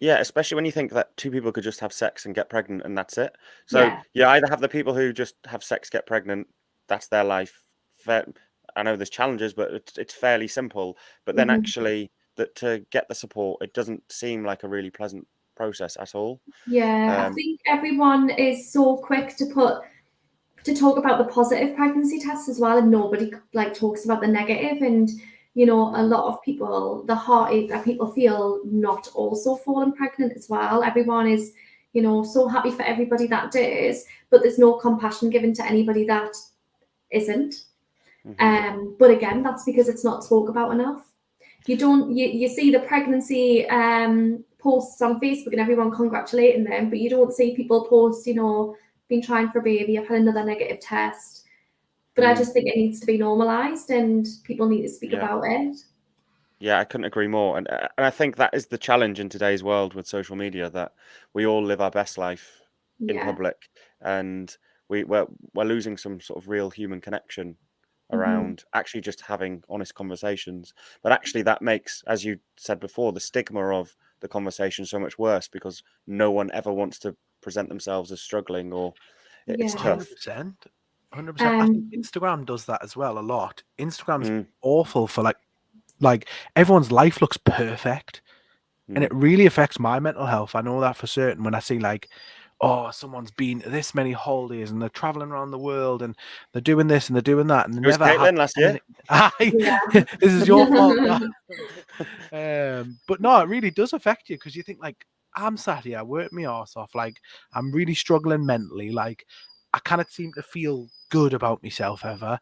Yeah, especially when you think that 2 people could just have sex and get pregnant and that's it. So you either have the people who just have sex, get pregnant, that's their life. I know there's challenges, but it's fairly simple. But then actually that to get the support, it doesn't seem like a really pleasant process at all. Yeah, I think everyone is so quick to talk about the positive pregnancy tests as well, and nobody like talks about the negative. And a lot of people, the heartache that people feel not also falling pregnant as well. Everyone is so happy for everybody that does, but there's no compassion given to anybody that isn't. But again, that's because it's not talked about enough. You see the pregnancy posts on Facebook and everyone congratulating them, but you don't see people post been trying for a baby, I've had another negative test. But I just think it needs to be normalized and people need to speak about it. Yeah, I couldn't agree more. And I think that is the challenge in today's world with social media, that we all live our best life in public, and we're losing some sort of real human connection around actually just having honest conversations. But actually that makes, as you said before, the stigma of the conversation so much worse, because no one ever wants to present themselves as struggling, or it's tough. 100%. I think Instagram does that as well a lot. Instagram's awful for like everyone's life looks perfect, and it really affects my mental health. I know that for certain when I see like, oh, someone's been to this many holidays and they're traveling around the world and they're doing this and they're doing that, and they never Caitlin last year. This is your fault. But no, it really does affect you, because you think like, I'm sat here, I work my arse off, like I'm really struggling mentally, like I can't seem to feel good about myself ever.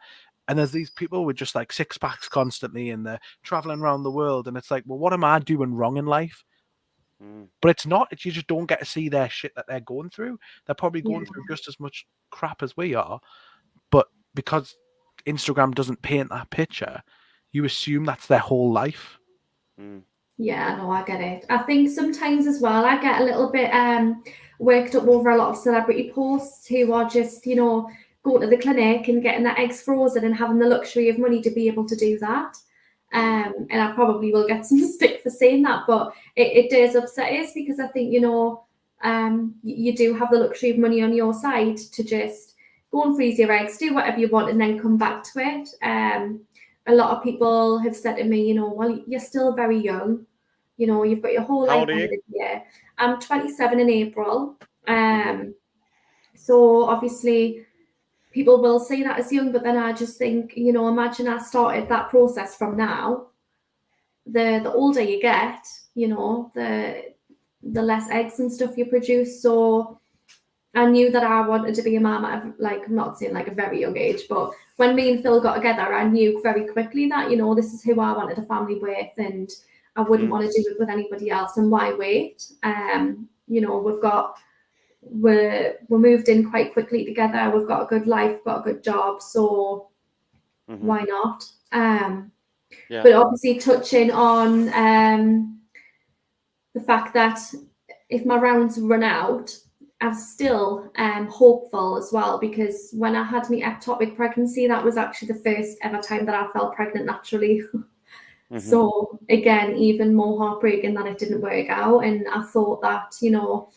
And there's these people with just like 6-packs constantly and they're traveling around the world, and it's like, well, what am I doing wrong in life? But it's not. You just don't get to see their shit that they're going through. They're probably going through just as much crap as we are. But because Instagram doesn't paint that picture, you assume that's their whole life. Yeah, no, I get it. I think sometimes as well, I get a little bit worked up over a lot of celebrity posts who are just, you know, going to the clinic and getting their eggs frozen and having the luxury of money to be able to do that. And I probably will get some stick for saying that, but it does upset us because I think, you know, you do have the luxury of money on your side to just go and freeze your eggs, do whatever you want, and then come back to it. A lot of people have said to me, you know, well, you're still very young. You know, you've got your whole How life old are on you? this year. I'm 27 in April. So obviously people will say that as young, but then I just think, you know, imagine I started that process from now. The older you get, you know, the less eggs and stuff you produce. So I knew that I wanted to be a mum at, like, I'm not saying like a very young age, but when me and Phil got together, I knew very quickly that, you know, this is who I wanted a family with, and I wouldn't want to do it with anybody else. And why wait? You know, we're moved in quite quickly together. We've got a good life, got a good job, so why not? But obviously touching on the fact that if my rounds run out, I'm still hopeful as well, because when I had my ectopic pregnancy, that was actually the first ever time that I felt pregnant naturally. So again, even more heartbreaking that it didn't work out. And I thought that, you know,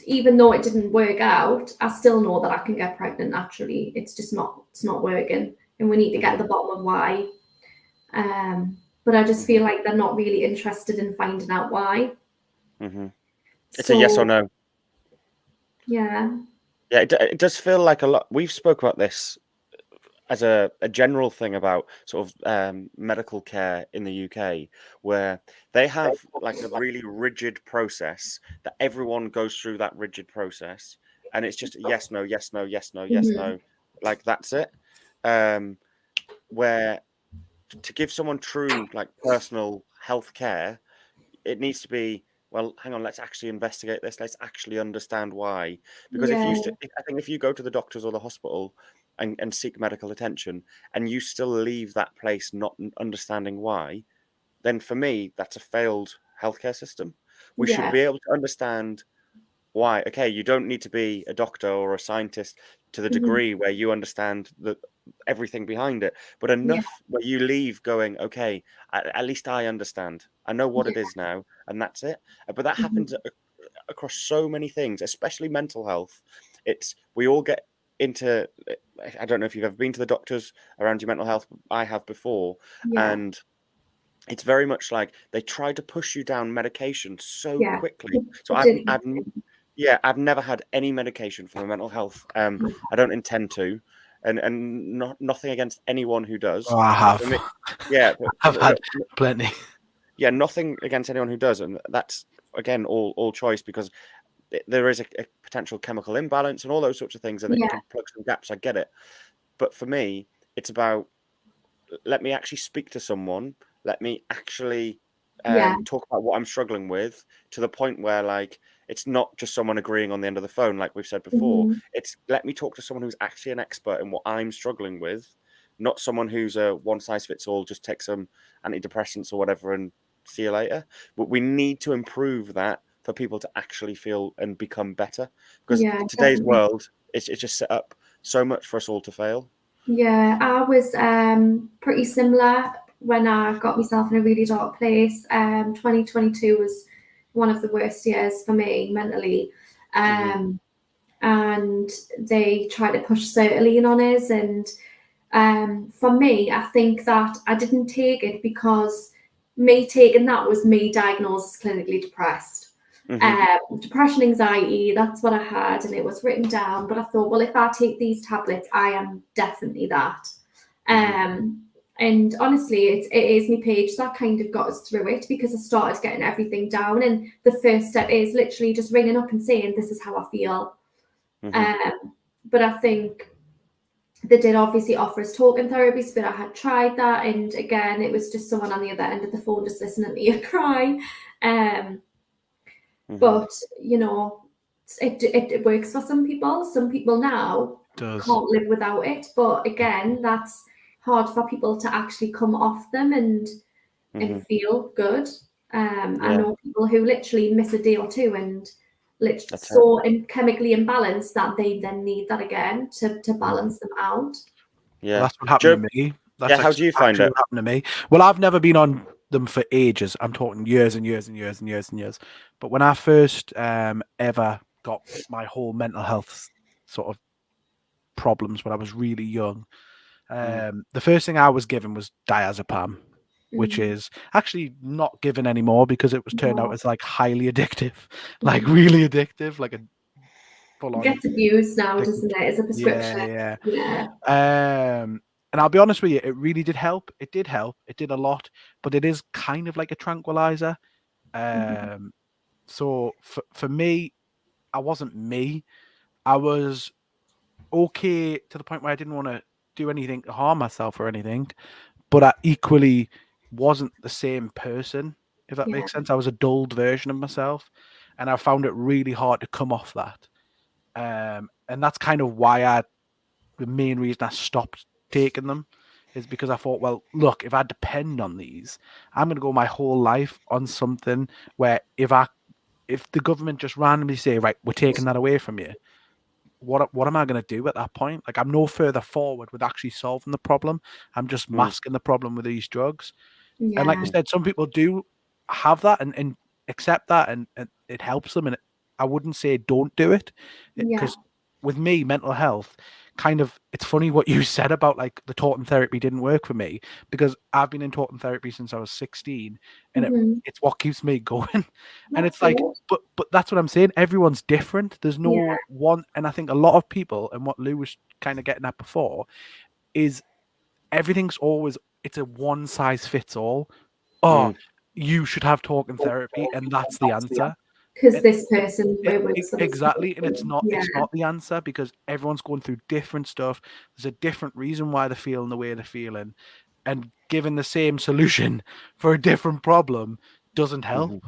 even though it didn't work out, I still know that I can get pregnant naturally. It's just not working, and we need to get to the bottom of why. But I just feel like they're not really interested in finding out why. It's a yes or no. Yeah. Yeah, it does feel like a lot. We've spoke about this as a general thing about sort of medical care in the UK, where they have like a really rigid process that everyone goes through that rigid process, and it's just yes, no, yes, no, yes, no, yes, no, like that's it. Where to give someone true like personal health care, it needs to be, well, hang on, let's actually investigate this. Let's actually understand why. Because I think if you go to the doctors or the hospital and seek medical attention and you still leave that place not understanding why, then for me, that's a failed healthcare system. We should be able to understand why. Okay, you don't need to be a doctor or a scientist to the degree where you understand everything behind it, but enough where you leave going, okay, at least I understand. I know what it is now, and that's it. But that happens across so many things, especially mental health. We all get into, I don't know if you've ever been to the doctors around your mental health. I have before, and it's very much like they try to push you down medication so quickly. So I've never had any medication for my mental health. I don't intend to, and nothing against anyone who does. Oh, I have. For me, yeah, I've had plenty. Yeah, nothing against anyone who does, and that's again all choice, because there is a potential chemical imbalance and all those sorts of things, and it can plug some gaps. I get it, but for me, it's about, let me actually speak to someone. Let me actually talk about what I'm struggling with, to the point where, like, it's not just someone agreeing on the end of the phone, like we've said before. It's, let me talk to someone who's actually an expert in what I'm struggling with, not someone who's a one size fits all, just take some antidepressants or whatever and see you later. But we need to improve that for people to actually feel and become better, because today's world, it's just set up so much for us all to fail. Yeah, I was pretty similar when I got myself in a really dark place. 2022 was one of the worst years for me mentally. And they tried to push sertraline on us. And for me, I think that I didn't take it because me taking that was me diagnosed as clinically depressed. Depression, anxiety, that's what I had, and it was written down. But I thought, well, if I take these tablets, I am definitely that. And honestly, it is my page that kind of got us through it, because I started getting everything down. And the first step is literally just ringing up and saying, this is how I feel. But I think they did obviously offer us talking therapies, but I had tried that, and again, it was just someone on the other end of the phone just listening to you cry. But you know, it works for some people. Some people now can't live without it. But again, that's hard for people to actually come off them and feel good. I know people who literally miss a day or two and literally so chemically imbalanced that they then need that again to balance them out. Yeah, Well, that's what happened to me. That's how do you find it? What happened to me? Well, I've never been on them for ages. I'm talking years and years and years and years and years. But when I first ever got my whole mental health sort of problems when I was really young, the first thing I was given was diazepam, which is actually not given anymore because it was turned out as like highly addictive, like really addictive, like a full on. It gets abused now, doesn't it, as a prescription? Yeah. And I'll be honest with you, it really did help. It did help. It did a lot, but it is kind of like a tranquilizer. So for me, I wasn't me. I was okay to the point where I didn't want to do anything to harm myself or anything, but I equally wasn't the same person, if that makes sense. I was a dulled version of myself, and I found it really hard to come off that. And that's kind of why the main reason I stopped taking them is because I thought, well, look, if I depend on these, I'm going to go my whole life on something where if the government just randomly say, right, we're taking that away from you, what am I going to do at that point? Like, I'm no further forward with actually solving the problem. I'm just masking the problem with these drugs. Yeah. And like you said, some people do have that and accept that, and it helps them. And I wouldn't say don't do it, because with me, mental health, kind of, it's funny what you said about like the talking therapy didn't work for me, because I've been in talking therapy since I was 16, and it's what keeps me going. And it's like, but that's what I'm saying. Everyone's different. There's no one, and I think a lot of people, and what Lou was kind of getting at before, is everything's always, it's a one size fits all. You should have talking therapy, and that's the answer. Because this person exactly, and it's not the answer, because everyone's going through different stuff. There's a different reason why they're feeling the way they're feeling, and giving the same solution for a different problem doesn't help.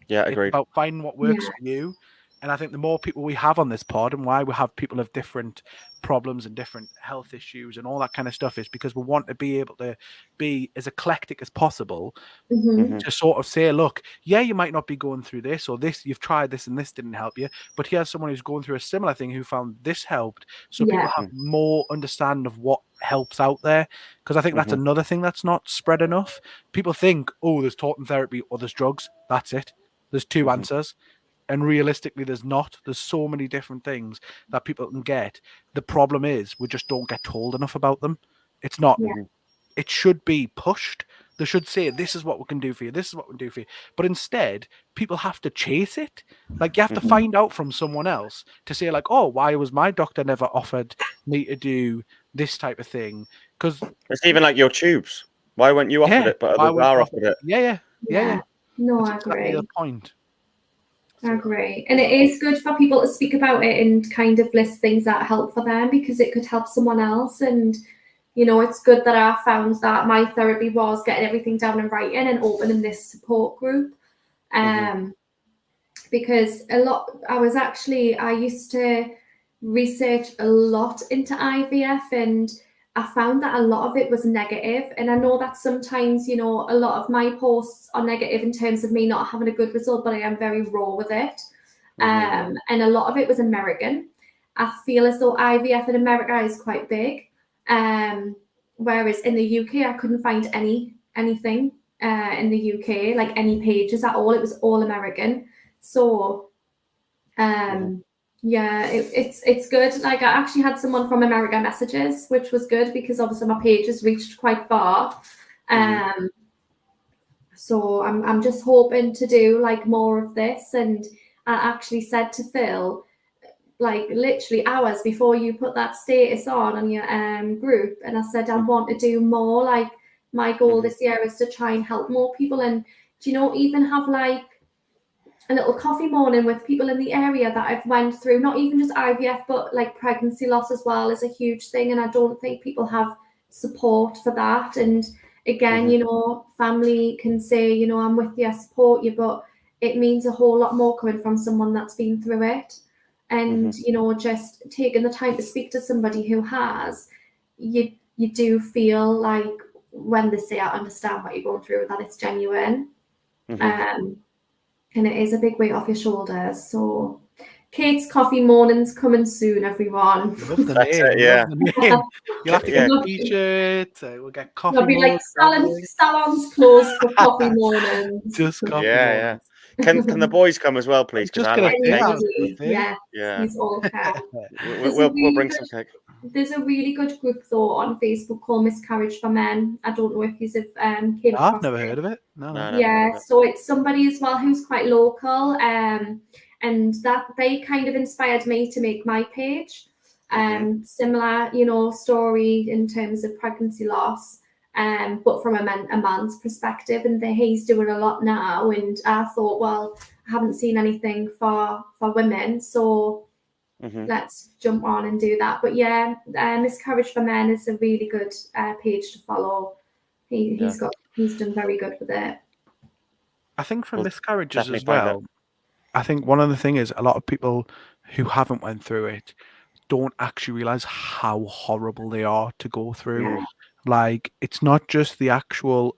Yeah, agreed. It's about finding what works for you. And I think the more people we have on this pod, and why we have people of different problems and different health issues and all that kind of stuff, is because we want to be able to be as eclectic as possible to sort of say, look, you might not be going through this or this, you've tried this and this didn't help you, but here's someone who's going through a similar thing who found this helped. So people have more understanding of what helps out there. Because I think that's another thing that's not spread enough. People think, oh, there's talking therapy or there's drugs. That's it. There's two answers. And realistically, there's not. There's so many different things that people can get. The problem is we just don't get told enough about them. It's not. It should be pushed. They should say, this is what we can do for you. This is what we can do for you. But instead, people have to chase it. Like, you have to find out from someone else to say, like, oh, why was my doctor never offered me to do this type of thing? Because it's even like your tubes. Why weren't you offered it, but others are offered it? Yeah. No, that's I agree. The point. I agree. And it is good for people to speak about it and kind of list things that help for them, because it could help someone else. And, you know, it's good that I found that my therapy was getting everything down in writing and opening this support group. Because I used to research a lot into IVF, and I found that a lot of it was negative. And I know that sometimes, you know, a lot of my posts are negative in terms of me not having a good result, but I am very raw with it. And a lot of it was American. I feel as though IVF in America is quite big. Whereas in the UK, I couldn't find anything in the UK, like any pages at all. It was all American. So, it's good. Like, I actually had someone from America messages, which was good, because obviously my page has reached quite far. So I'm just hoping to do like more of this. And I actually said to Phil, like literally hours before you put that status on your group, and I said I want to do more. Like, my goal this year is to try and help more people, and do you know, even have like a little coffee morning with people in the area that I've went through, not even just IVF, but like pregnancy loss as well is a huge thing. And I don't think people have support for that. And again, you know, family can say, you know, I'm with you, I support you, but it means a whole lot more coming from someone that's been through it. And, you know, just taking the time to speak to somebody who has, you do feel like when they say, I understand what you're going through, that it's genuine. And it is a big weight off your shoulders. So Kate's Coffee Mornings coming soon, everyone. Love the That's name. it, yeah. Love the name. You'll have to get Yeah. a t-shirt. We'll get coffee. There'll be like salons closed for coffee mornings. Just coffee. Yeah. Can the boys come as well, please? Because Just I gonna like say cake. that. Yes, Yeah. these all can. We'll bring some cake. There's a really good group though on Facebook called Miscarriage for Men. I don't know if you have came across I've never it. heard of it. No. Never Yeah, heard of it. so it's somebody as well who's quite local, and that they kind of inspired me to make my page. Similar, you know, story in terms of pregnancy loss, but from a man's perspective, and he's doing a lot now. And I thought, well, I haven't seen anything for women, so let's jump on and do that. But yeah, Miscarriage for Men is a really good page to follow. He's done very good with it. I think from Well, miscarriages definitely as find well, I think one of the thing is a lot of people who haven't went through it don't actually realize how horrible they are to go through. Yeah. Like, it's not just the actual,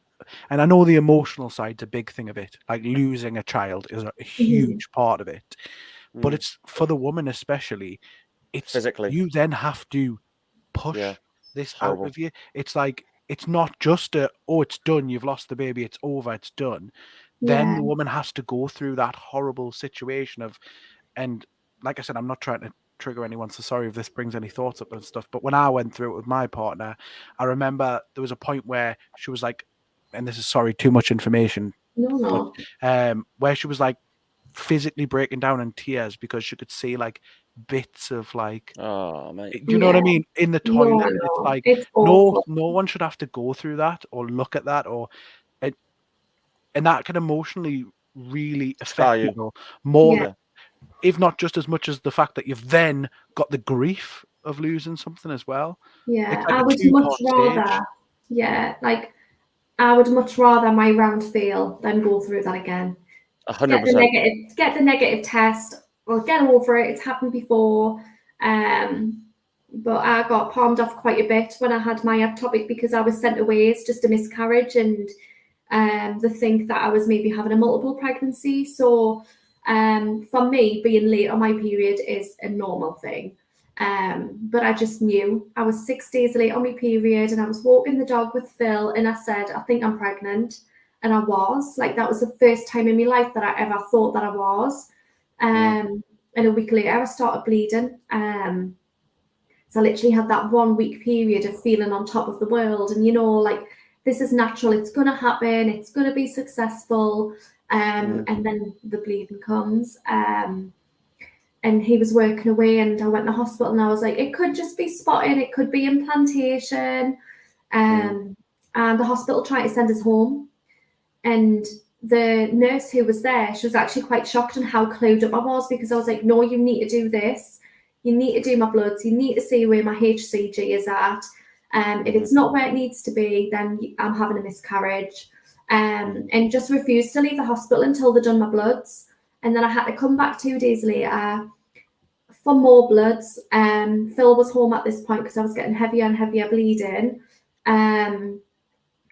and I know the emotional side's a big thing of it. Like, losing a child is a huge part of it. But it's for the woman especially, it's physically. you then have to push this out horrible. of you. It's like, it's not just it's done, you've lost the baby, it's over, it's done. Then the woman has to go through that horrible situation of, and like I said, I'm not trying to trigger anyone, so sorry if this brings any thoughts up and stuff, but when I went through it with my partner, I remember there was a point where she was like, and this is too much information, No. but, where she was like physically breaking down in tears because she could see like bits of like, Oh, mate. you know what I mean, in the toilet. No. It's like, It's no awful. one should have to go through that or look at that, or and that can emotionally really affect you. people more, Yeah. if not just as much as the fact that you've then got the grief of losing something as well. Yeah, It's like I a would two-part much stage. rather. Yeah, like I would much rather my round fail than go through that again. 100%. Get the negative test, or get over it. It's happened before. But I got palmed off quite a bit when I had my ectopic because I was sent away as just a miscarriage, and they think that I was maybe having a multiple pregnancy. So for me, being late on my period is a normal thing. But I just knew I was 6 days late on my period, and I was walking the dog with Phil, and I said, I think I'm pregnant. And I was. Like, that was the first time in my life that I ever thought that I was. And a week later, I started bleeding. So I literally had that 1 week period of feeling on top of the world. And, you know, like, this is natural. It's going to happen. It's going to be successful. And then the bleeding comes. And he was working away, and I went to hospital, and I was like, it could just be spotting. It could be implantation. And the hospital tried to send us home. And the nurse who was there, she was actually quite shocked on how clued up I was, because I was like, no, you need to do this. You need to do my bloods. You need to see where my HCG is at. If it's not where it needs to be, then I'm having a miscarriage. And just refused to leave the hospital until they'd done my bloods. And then I had to come back 2 days later for more bloods. Phil was home at this point because I was getting heavier and heavier bleeding.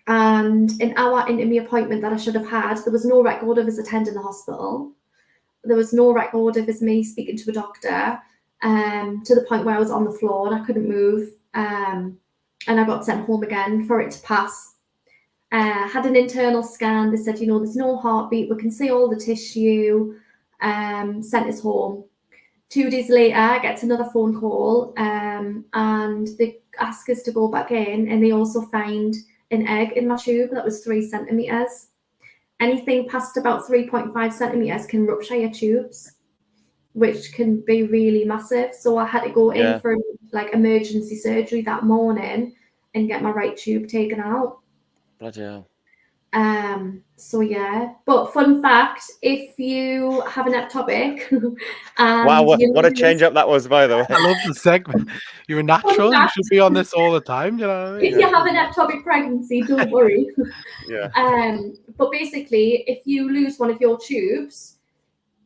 And an hour into my appointment that I should have had, there was no record of us attending the hospital. There was no record of us me speaking to a doctor, to the point where I was on the floor and I couldn't move. And I got sent home again for it to pass. Had an internal scan. They said, you know, there's no heartbeat. We can see all the tissue. Sent us home. 2 days later, I get another phone call, and they ask us to go back in, and they also find an egg in my tube that was 3 centimeters. Anything past about 3.5 centimeters can rupture your tubes, which can be really massive. So I had to go in for like emergency surgery that morning and get my right tube taken out. Bloody hell. So yeah, but fun fact, if you have an ectopic and Wow, you what a lose- change up that was, by the way. I love the segment. You're a natural. You should be on this all the time. You know what I mean? if you have an ectopic pregnancy, don't worry. Yeah. But basically, if you lose one of your tubes,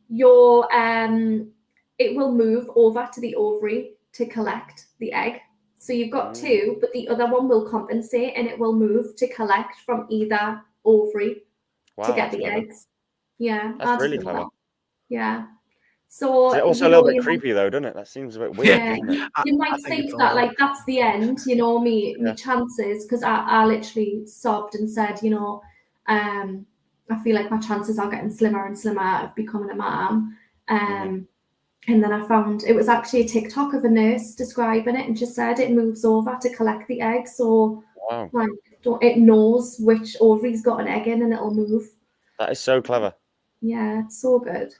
your it will move over to the ovary to collect the egg. So you've got two, but the other one will compensate and it will move to collect from either ovary Wow, to get that's the clever. eggs. Yeah, That's I really didn't know clever. that. Yeah. So It's also a little bit creepy, though, doesn't it? That seems a bit weird, yeah, doesn't it? you I might think it's think that all- like that's the end, you know, me Yeah. chances, because I literally sobbed and said, you know, I feel like my chances are getting slimmer and slimmer of becoming a mom. And then I found it was actually a TikTok of a nurse describing it, and she said it moves over to collect the egg. So Wow, like it knows which ovary's got an egg in, and it'll move. that is so clever. Yeah, it's so good.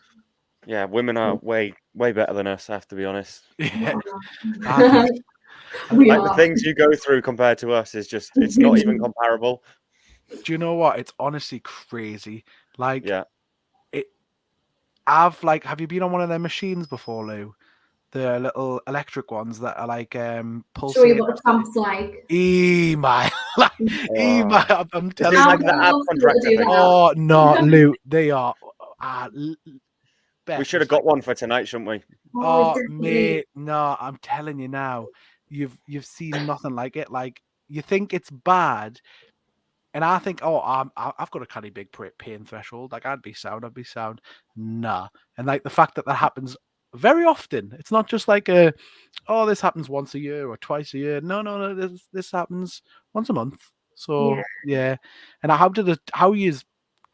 Yeah, women are way better than us, I have to be honest. Yeah. I think- We Like are. the things you go through compared to us is just, it's not even comparable. Do you know what? It's honestly crazy. Like, Yeah. have you been on one of their machines before, Lou? The little electric ones that are like Show you pulsating. what the pump's like. My, I'm This telling is you. like the I app love on people to Director do thing. that. Oh no, Lou, they are. We should have got one for tonight, shouldn't we? Oh, definitely. mate, no, I'm telling you now, you've seen nothing like it. Like you think it's bad, and I think, oh, I've got a kind of big pain threshold. Like I'd be sound. Nah, and like the fact that happens very often. It's not just like this happens once a year or twice a year. No, this happens once a month. So yeah, and how you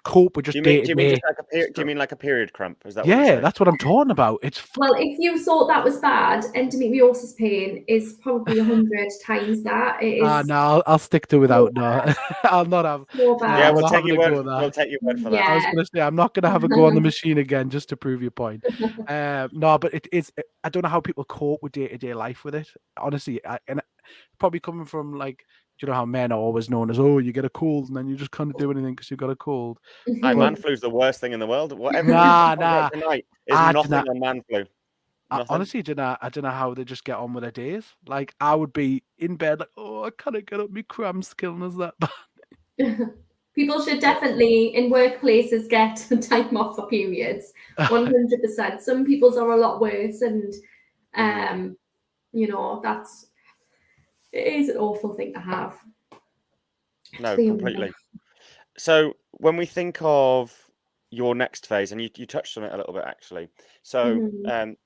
cope with just Do you day mean, to do you mean day? just like a period? Do you mean like a period cramp? Is that what you're Yeah, saying? that's what I'm talking about. It's Well, if you thought that was bad, endometriosis pain is probably 100 times that. It is no, I'll stick to without. No, I'll not have. so No, bad. Yeah, I'm we'll not take having your a go word. with that. We'll take your word for that. I was Yeah. going to say I'm not going to have a go on the machine again just to prove your point. No, but it is. I don't know how people cope with day-to-day life with it. Honestly, and probably coming from like, do you know how men are always known as, oh, you get a cold and then you just can't do anything because you got a cold. Hi, But- man flu's the worst thing in the world. Whatever Nah. tonight is I nothing didn't- on man flu. Nothing. Honestly, I don't know how they just get on with their days. Like I would be in bed like, oh, I can't get up, me cramps killing us that bad. People should definitely in workplaces get time off for periods. 100%. Some people's are a lot worse, and you know, it is an awful thing to have. No, To be completely. honest. So when we think of your next phase, and you touched on it a little bit actually. So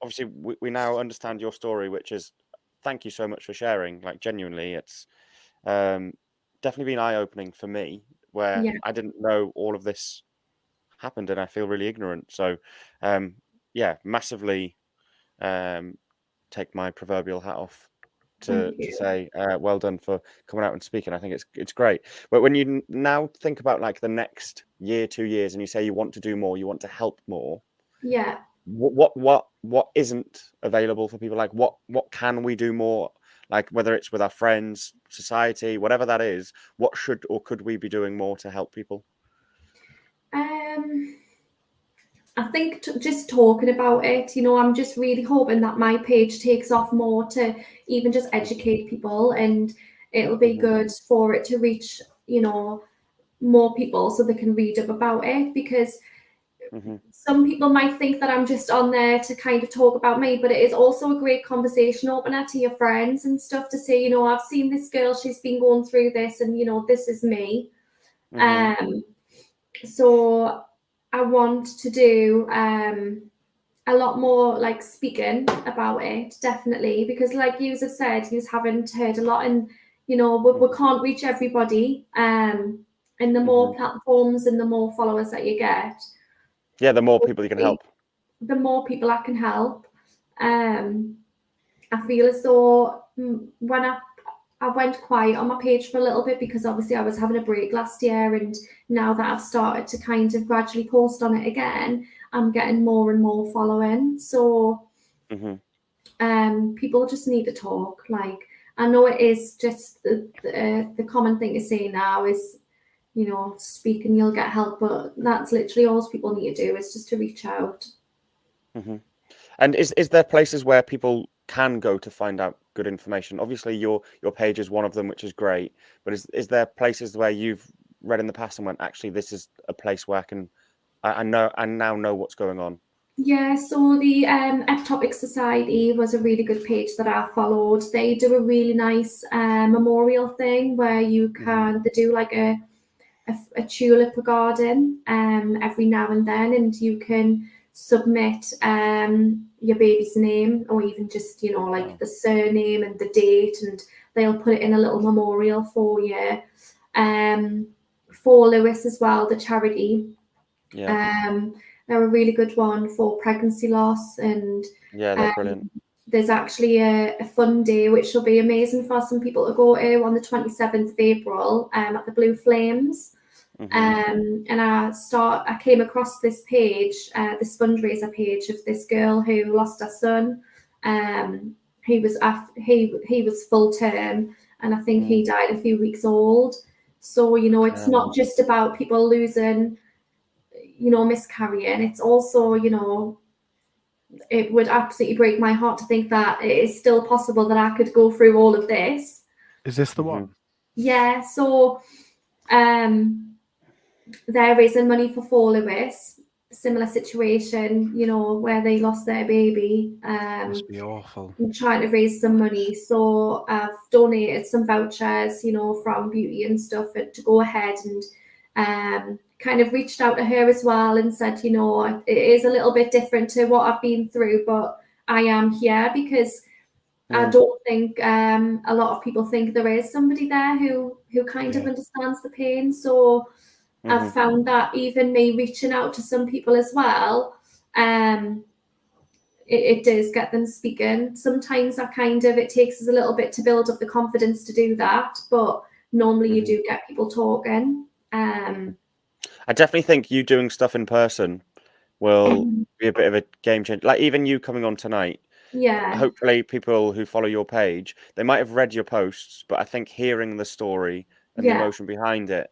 obviously we now understand your story, which is, thank you so much for sharing. Like genuinely, it's definitely been eye-opening for me, where I didn't know all of this happened, and I feel really ignorant. So yeah, massively take my proverbial hat off to say well done for coming out and speaking. I think it's great. But when you now think about like the next year, 2 years, and you say you want to do more, you want to help more. Yeah. What isn't available for people? Like what can we do more? Like whether it's with our friends, society, whatever that is, what should or could we be doing more to help people? I think just talking about it, you know, I'm just really hoping that my page takes off more to even just educate people, and it'll be good for it to reach, you know, more people so they can read up about it, because some people might think that I'm just on there to kind of talk about me, but it is also a great conversation opener to your friends and stuff to say, you know, I've seen this girl, she's been going through this, and, you know, this is me. So I want to do a lot more like speaking about it, definitely, because like you have said, you haven't heard a lot, and you know we can't reach everybody. And the more platforms and the more followers that you get, yeah, the more people you can help, the more people I can help. I feel as though when I went quiet on my page for a little bit because obviously I was having a break last year, and now that I've started to kind of gradually post on it again, I'm getting more and more following. So people just need to talk. Like I know it is just the common thing to say now is, speak and you'll get help. But that's literally all people need to do, is just to reach out. And is there places where people can go to find out good information? Obviously, your page is one of them, which is great. But is there places where you've read in the past and went, actually, this is a place where I now know what's going on? Yeah, so the Ectopic Society was a really good page that I followed. They do a really nice memorial thing where you can they do like a tulip garden every now and then, and you can submit your baby's name, or even just the surname and the date, and they'll put it in a little memorial for you. For Lewis as well, the charity. They're a really good one for pregnancy loss, and they're brilliant. There's actually a fun day which will be amazing for some people to go to on the 27th of April at the Blue Flames. And I came across this page, this fundraiser page of this girl who lost her son. He was full term, and I think he died a few weeks old. So it's not just about people losing, miscarrying. It's also, it would absolutely break my heart to think that it is still possible that I could go through all of this. Is this the one? Yeah. So, they're raising money for Lewis. Similar situation, where they lost their baby. Must be awful. I'm trying to raise some money, so I've donated some vouchers, from beauty and stuff, and to go ahead and kind of reached out to her as well and said, it is a little bit different to what I've been through, but I am here because I don't think a lot of people think there is somebody there who kind of understands the pain. So I've found that even me reaching out to some people as well, it does get them speaking. Sometimes it takes us a little bit to build up the confidence to do that, but normally you do get people talking. I definitely think you doing stuff in person will be a bit of a game changer. Like even you coming on tonight. Yeah. Hopefully people who follow your page, they might have read your posts, but I think hearing the story and the emotion behind it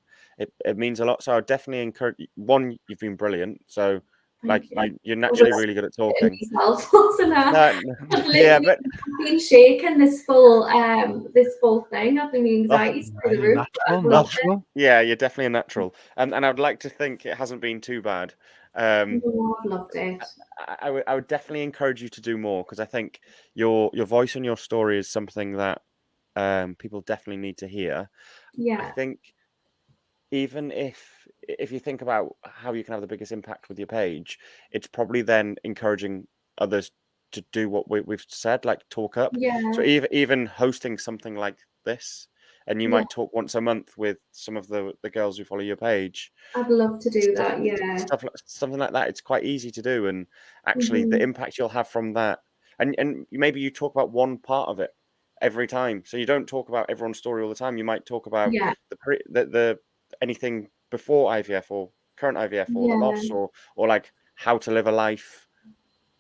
means a lot. So I would definitely encourage, one, you've been brilliant. So you're naturally really good at talking. Yeah, but I've been shaking this full thing. I've been anxiety through the roof. Natural. Yeah, you're definitely a natural. And I would like to think it hasn't been too bad. I've loved it. I would definitely encourage you to do more, because I think your voice and your story is something that people definitely need to hear. Yeah. I think even if you think about how you can have the biggest impact with your page, it's probably then encouraging others to do what we've said, like talk up. Yeah. So even hosting something like this, and you might talk once a month with some of the girls who follow your page. I'd love to do that. Yeah. Something like that. It's quite easy to do, and actually the impact you'll have from that, and maybe you talk about one part of it every time. So you don't talk about everyone's story all the time. You might talk about the anything before IVF or current IVF or the loss or like how to live a life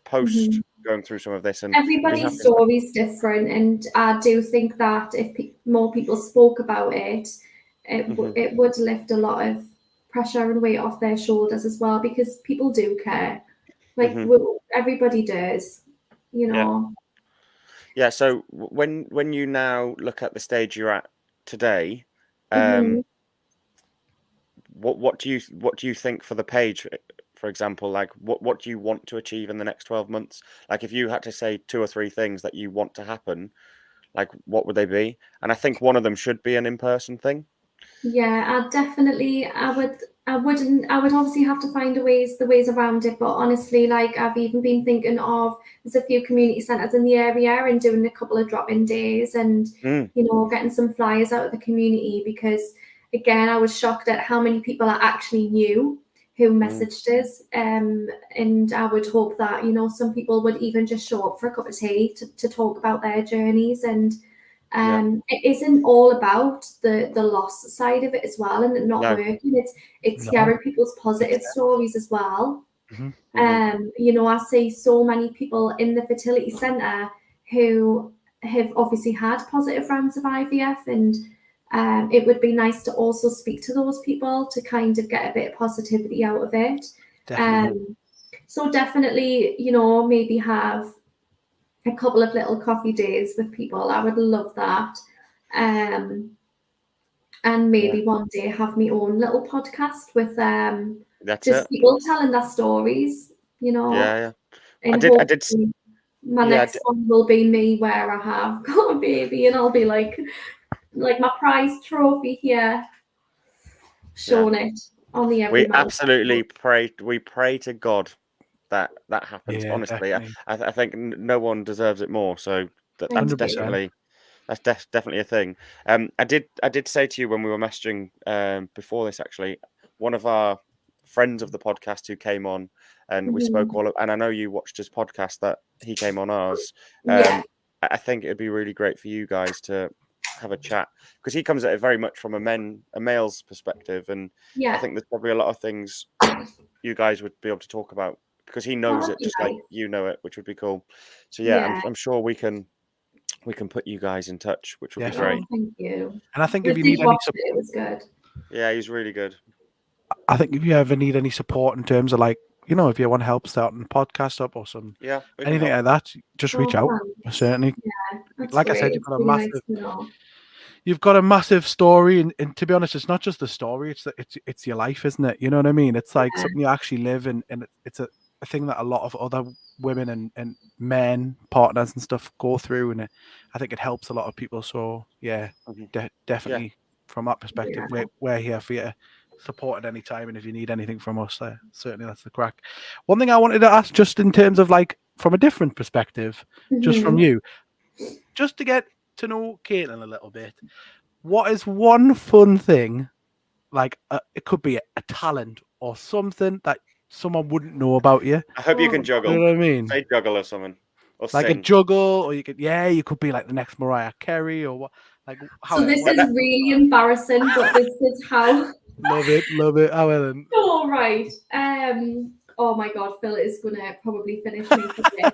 post going through some of this. And everybody's story is different, and I do think that if more people spoke about it, it would lift a lot of pressure and weight off their shoulders as well, because people do care. Like everybody does, Yeah. So when you now look at the stage you're at today, what do you think for the page, for example? Like what do you want to achieve in the next 12 months? Like if you had to say 2 or 3 things that you want to happen, like what would they be? And I think one of them should be an in-person thing. Yeah, I would obviously have to find the ways around it, but honestly, like I've even been thinking of, there's a few community centres in the area and doing a couple of drop-in days and getting some flyers out of the community, because again, I was shocked at how many people I actually knew who messaged us, and I would hope that some people would even just show up for a cup of tea to talk about their journeys. And it isn't all about the loss side of it as well, and it not working. It's hearing people's positive stories as well. I see so many people in the fertility centre who have obviously had positive rounds of IVF, and it would be nice to also speak to those people to kind of get a bit of positivity out of it. Definitely. So definitely, maybe have a couple of little coffee days with people. I would love that. And maybe one day have my own little podcast with That's just it. people telling their stories, Yeah. and I did. hopefully my Yeah, next one will be me where I have got a baby and I'll be like my prize trophy here, showing it on the We Everyman. absolutely pray. We pray to God that happens. Yeah, Honestly, definitely. I think no one deserves it more. So that's Thank you. definitely a thing. I did say to you when we were messaging before this, actually, one of our friends of the podcast who came on and we spoke and I know you watched his podcast that he came on ours. Yeah. I think it'd be really great for you guys to have a chat because he comes at it very much from a male's perspective, and I think there's probably a lot of things you guys would be able to talk about because he knows it just like you know it, which would be cool. So yeah. I'm sure we can put you guys in touch, which would be great. Thank you. And I think We if you did need any watch support, it was good. Yeah, he's really good. I think if you ever need any support in terms of like, if you want help starting a podcast up or anything like that, just reach out. Certainly. Yeah, like great. I said, Nice you've got a massive story, and to be honest, it's not just the story; it's your life, isn't it? You know what I mean? It's like something you actually live, and it's a thing that a lot of other women and men, partners and stuff go through, and I think it helps a lot of people. So yeah, definitely from that perspective, we're here for you. Support at any time, and if you need anything from us, certainly that's the crack. One thing I wanted to ask, just in terms of like from a different perspective, just from you, just to get to know Caitlin a little bit, what is one fun thing, like it could be a talent or something that someone wouldn't know about you? I hope you can juggle. You know what I mean? Say juggle or something, or like sing. A juggle, or you could be like the next Mariah Carey or what? Like how? So this is really embarrassing, but this is how. Love it. How Ellen? All right. Oh my God, Phil is gonna probably finish me today.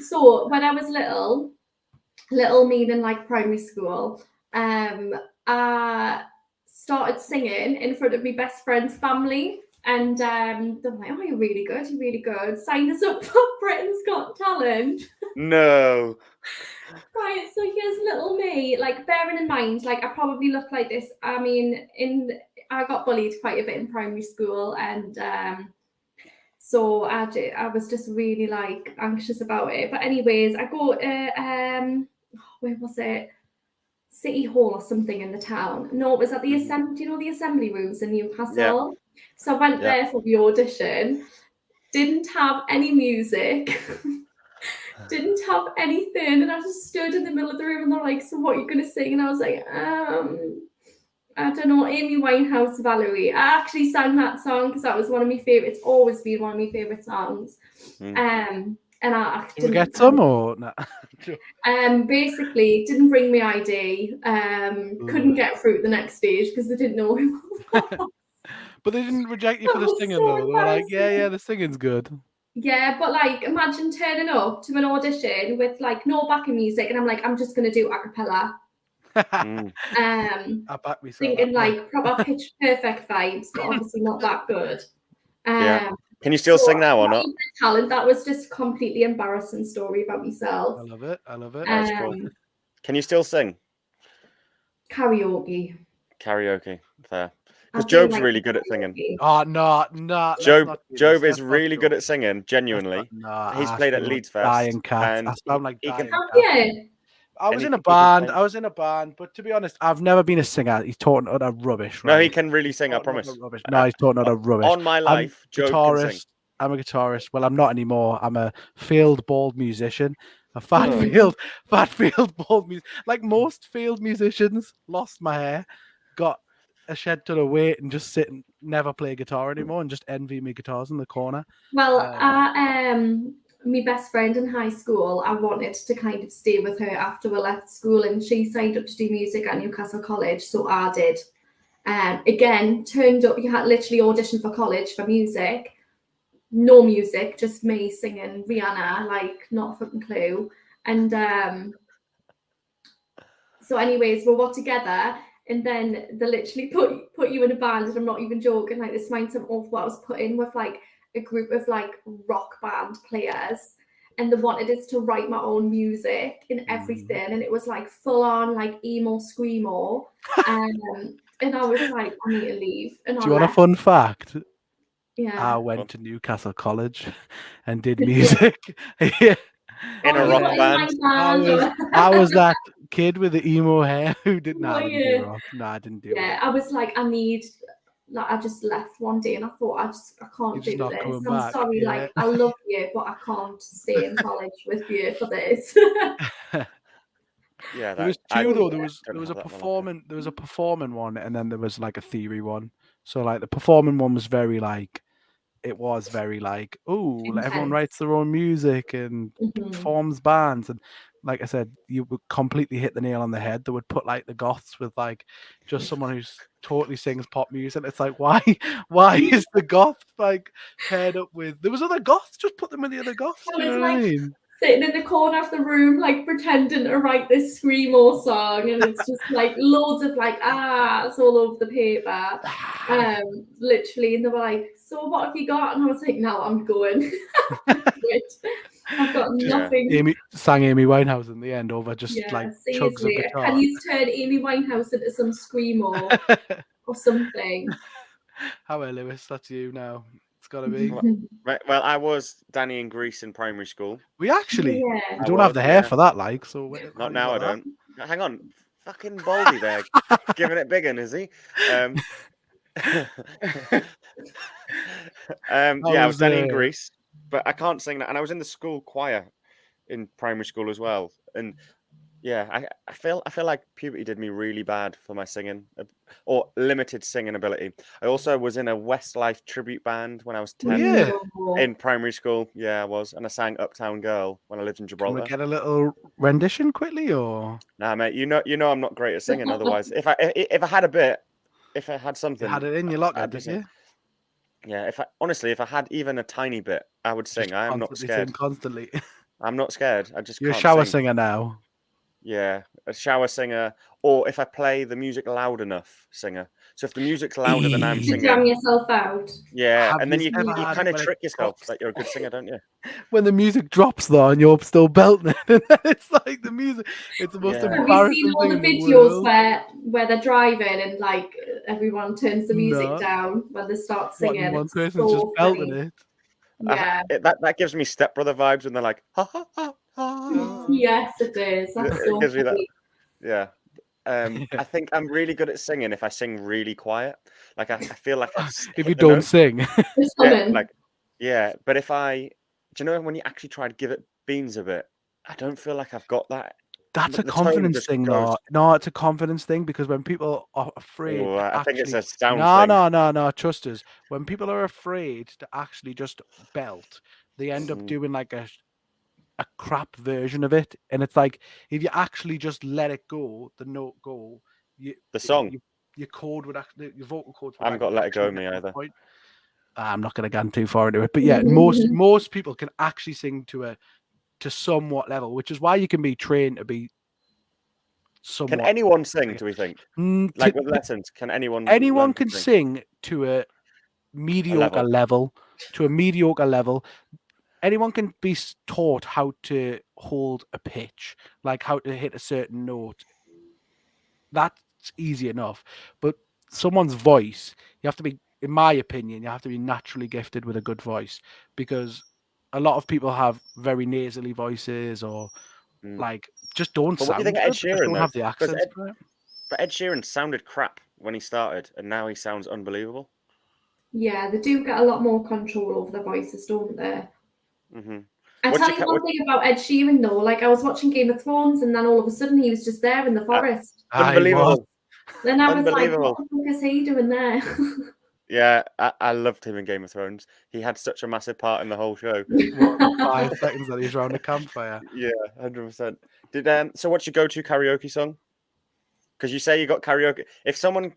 So when I was little meaning like primary school, I started singing in front of my best friend's family, and they're like, "Oh, you're really good. You're really good. Sign us up for Britain's Got Talent." No. Right, so here's little me, like bearing in mind, like I probably look like this. I mean, I got bullied quite a bit in primary school, and so I was just really like anxious about it. But anyways, I go to where was it? City Hall or something in the town. No, it was at the assembly. Do you know the assembly rooms in Newcastle? Yeah. So I went there for the audition. Didn't have any music. Didn't have anything, and I just stood in the middle of the room, and they're like, "So what are you going to sing?" And I was like, I don't know, Amy Winehouse, Valerie. I actually sang that song because that was one of my favorites. It's always been one of my favorite songs. And I didn't get some or not. Basically didn't bring my ID. Couldn't get through the next stage because they didn't know who I was. But they didn't reject you for the singing though. They were like, yeah, the singing's good. Yeah, but like imagine turning up to an audition with like no backing music, and I'm like, I'm just gonna do a cappella. I back myself. Thinking like proper pitch perfect vibes, but obviously not that good. Can you still sing now or not? Talent. That was just a completely embarrassing story about myself. I love it. That's cool. Can you still sing? Karaoke. Fair. Because Job's really good at singing. Oh, no. Job is really good at singing, genuinely. He's played at Leeds Fest. Dying cat. I sound like dying cat. I was in a band, but to be honest, I've never been a singer. He's taught utter rubbish. Right? No, he can really sing, I promise. No, he's taught utter rubbish. On my life, Job can sing. I'm a guitarist. Well, I'm not anymore. I'm a failed bald musician. A fat failed bald musician. Like most failed musicians, lost my hair, got a shed ton of weight, and just sit and never play guitar anymore, and just envy me guitars in the corner. Well, my best friend in high school, I wanted to kind of stay with her after we left school, and she signed up to do music at Newcastle College, so I did. Again, turned up, you had literally auditioned for college for music. No music, just me singing Rihanna, like not a fucking clue. And So anyways, we were together, and then they literally put you in a band, and I'm not even joking, like this reminds me of what I was put in with, like a group of like rock band players, and they wanted us to write my own music and everything, and it was like full on like emo screamo, and I was like, I need to leave, and Do I you want a left. fun fact? Yeah. I went to Newcastle College and did music. Yeah. In a you rock got in band. my band. I was that kid with the emo hair who did Were I didn't you? do rock. No, I didn't do Yeah, rock. I was like, I just left one day, and I thought, I You're can't just do not this. coming I'm back. sorry, Yeah. like I love you, but I can't stay in college with you for this. Yeah, There was I two though. don't There was a have that in my locker. performing one, and then there was like a theory one. So like the performing one was very like, it was very like, oh, everyone Intense. writes their own music and forms bands, and like I said, you would completely hit the nail on the head. They would put like the goths with like just someone who's totally sings pop music. It's like, why is the goth like paired up with? There was other goths. Just put them with the other goths. I Do you was know what I like mean? sitting in the corner of the room, like pretending to write this screamo song, and it's just like loads of like it's all over the paper. Literally, and they were like, "So what have you got?" And I was like, "No, I'm going. I've got nothing." Sang Amy Winehouse in the end over just Yeah, like chugs of seriously. guitar. Can you turn Amy Winehouse into some screamo or something? However, Lewis, that's you now. It's got to be. Right, well, I was Danny in Greece in primary school. We actually, Yeah. we don't have the hair for that, like. So Not now, I don't. Hang on, fucking Baldy there, giving it big un, is he? Yeah, I was Danny in Greece, but I can't sing that, and I was in the school choir in primary school as well, and yeah, I feel like puberty did me really bad for my singing or limited singing ability. I also was in a Westlife tribute band when I was 10 yeah. in primary school. Yeah, I was, and I sang Uptown Girl when I lived in Can Gibraltar. we get a little rendition quickly, or? Nah, mate, you know I'm not great at singing. Otherwise, if I had a bit, if I had something, You had it in your locker, I'd did sing. you? Yeah, if I had even a tiny bit, I would sing. I am not scared. Sing constantly. I'm not scared. I just You're a can't shower sing. singer now. Yeah, a shower singer, or if I play the music loud enough, singer. So if the music's louder than I'm To singing, jam yourself out. yeah, Have and then you you ever had kind it of when it trick yourself drops? that you're a good singer, don't you? When the music drops though, and you're still belting it, and then it's like the music. It's the most Yeah. Have you embarrassing seen all thing the in the videos world. where they're driving and like everyone turns the music No. down when they start What, singing? one It's person's just so belting funny. it. Yeah. That gives me Step Brother vibes when they're like, ha ha ha ha. Yes, it is. That's It so gives me that. funny. Yeah. I think I'm really good at singing if I sing really quiet. Like I feel like I If hit you the don't note. sing. Just Yeah, humming. like yeah. But if do you know when you actually try to give it beans a bit, I don't feel like I've got that. That's a The tone confidence just thing, goes. though. No, it's a confidence thing because when people are afraid Oh, to I think it's actually, a sound thing. no, trust us. When people are afraid to actually just belt, they end up doing like a crap version of it, and it's like if you actually just let it go, the note go, The song. your chord would actually, your vocal cords would I haven't like got Let It Go actually me get to a either. point. I'm not going to get too far into it, but yeah, most people can actually sing to somewhat level, which is why you can be trained to be somewhat. Can anyone sing? Do we think? Like with lessons, can anyone? Anyone learn to can sing to a mediocre level. To a mediocre level. Anyone can be taught how to hold a pitch, like how to hit a certain note. That's easy enough. But someone's voice, you have to be, in my opinion, you have to be naturally gifted with a good voice, because a lot of people have very nasally voices or like just don't But what do sound you think of Ed good, just Sheeran don't though? have the accents for it. But Ed Sheeran sounded crap when he started, and now he sounds unbelievable. Yeah, they do get a lot more control over their voices, don't they? Mm-hmm. I tell you one thing about Ed Sheeran though, like I was watching Game of Thrones and then all of a sudden he was just there in the forest. Unbelievable. Then I was like, what the fuck is he doing there? Yeah, I loved him in Game of Thrones. He had such a massive part in the whole show. What, the 5 seconds that he's around the campfire? Yeah, 100%. So what's your go-to karaoke song? Because you say you got karaoke. If someone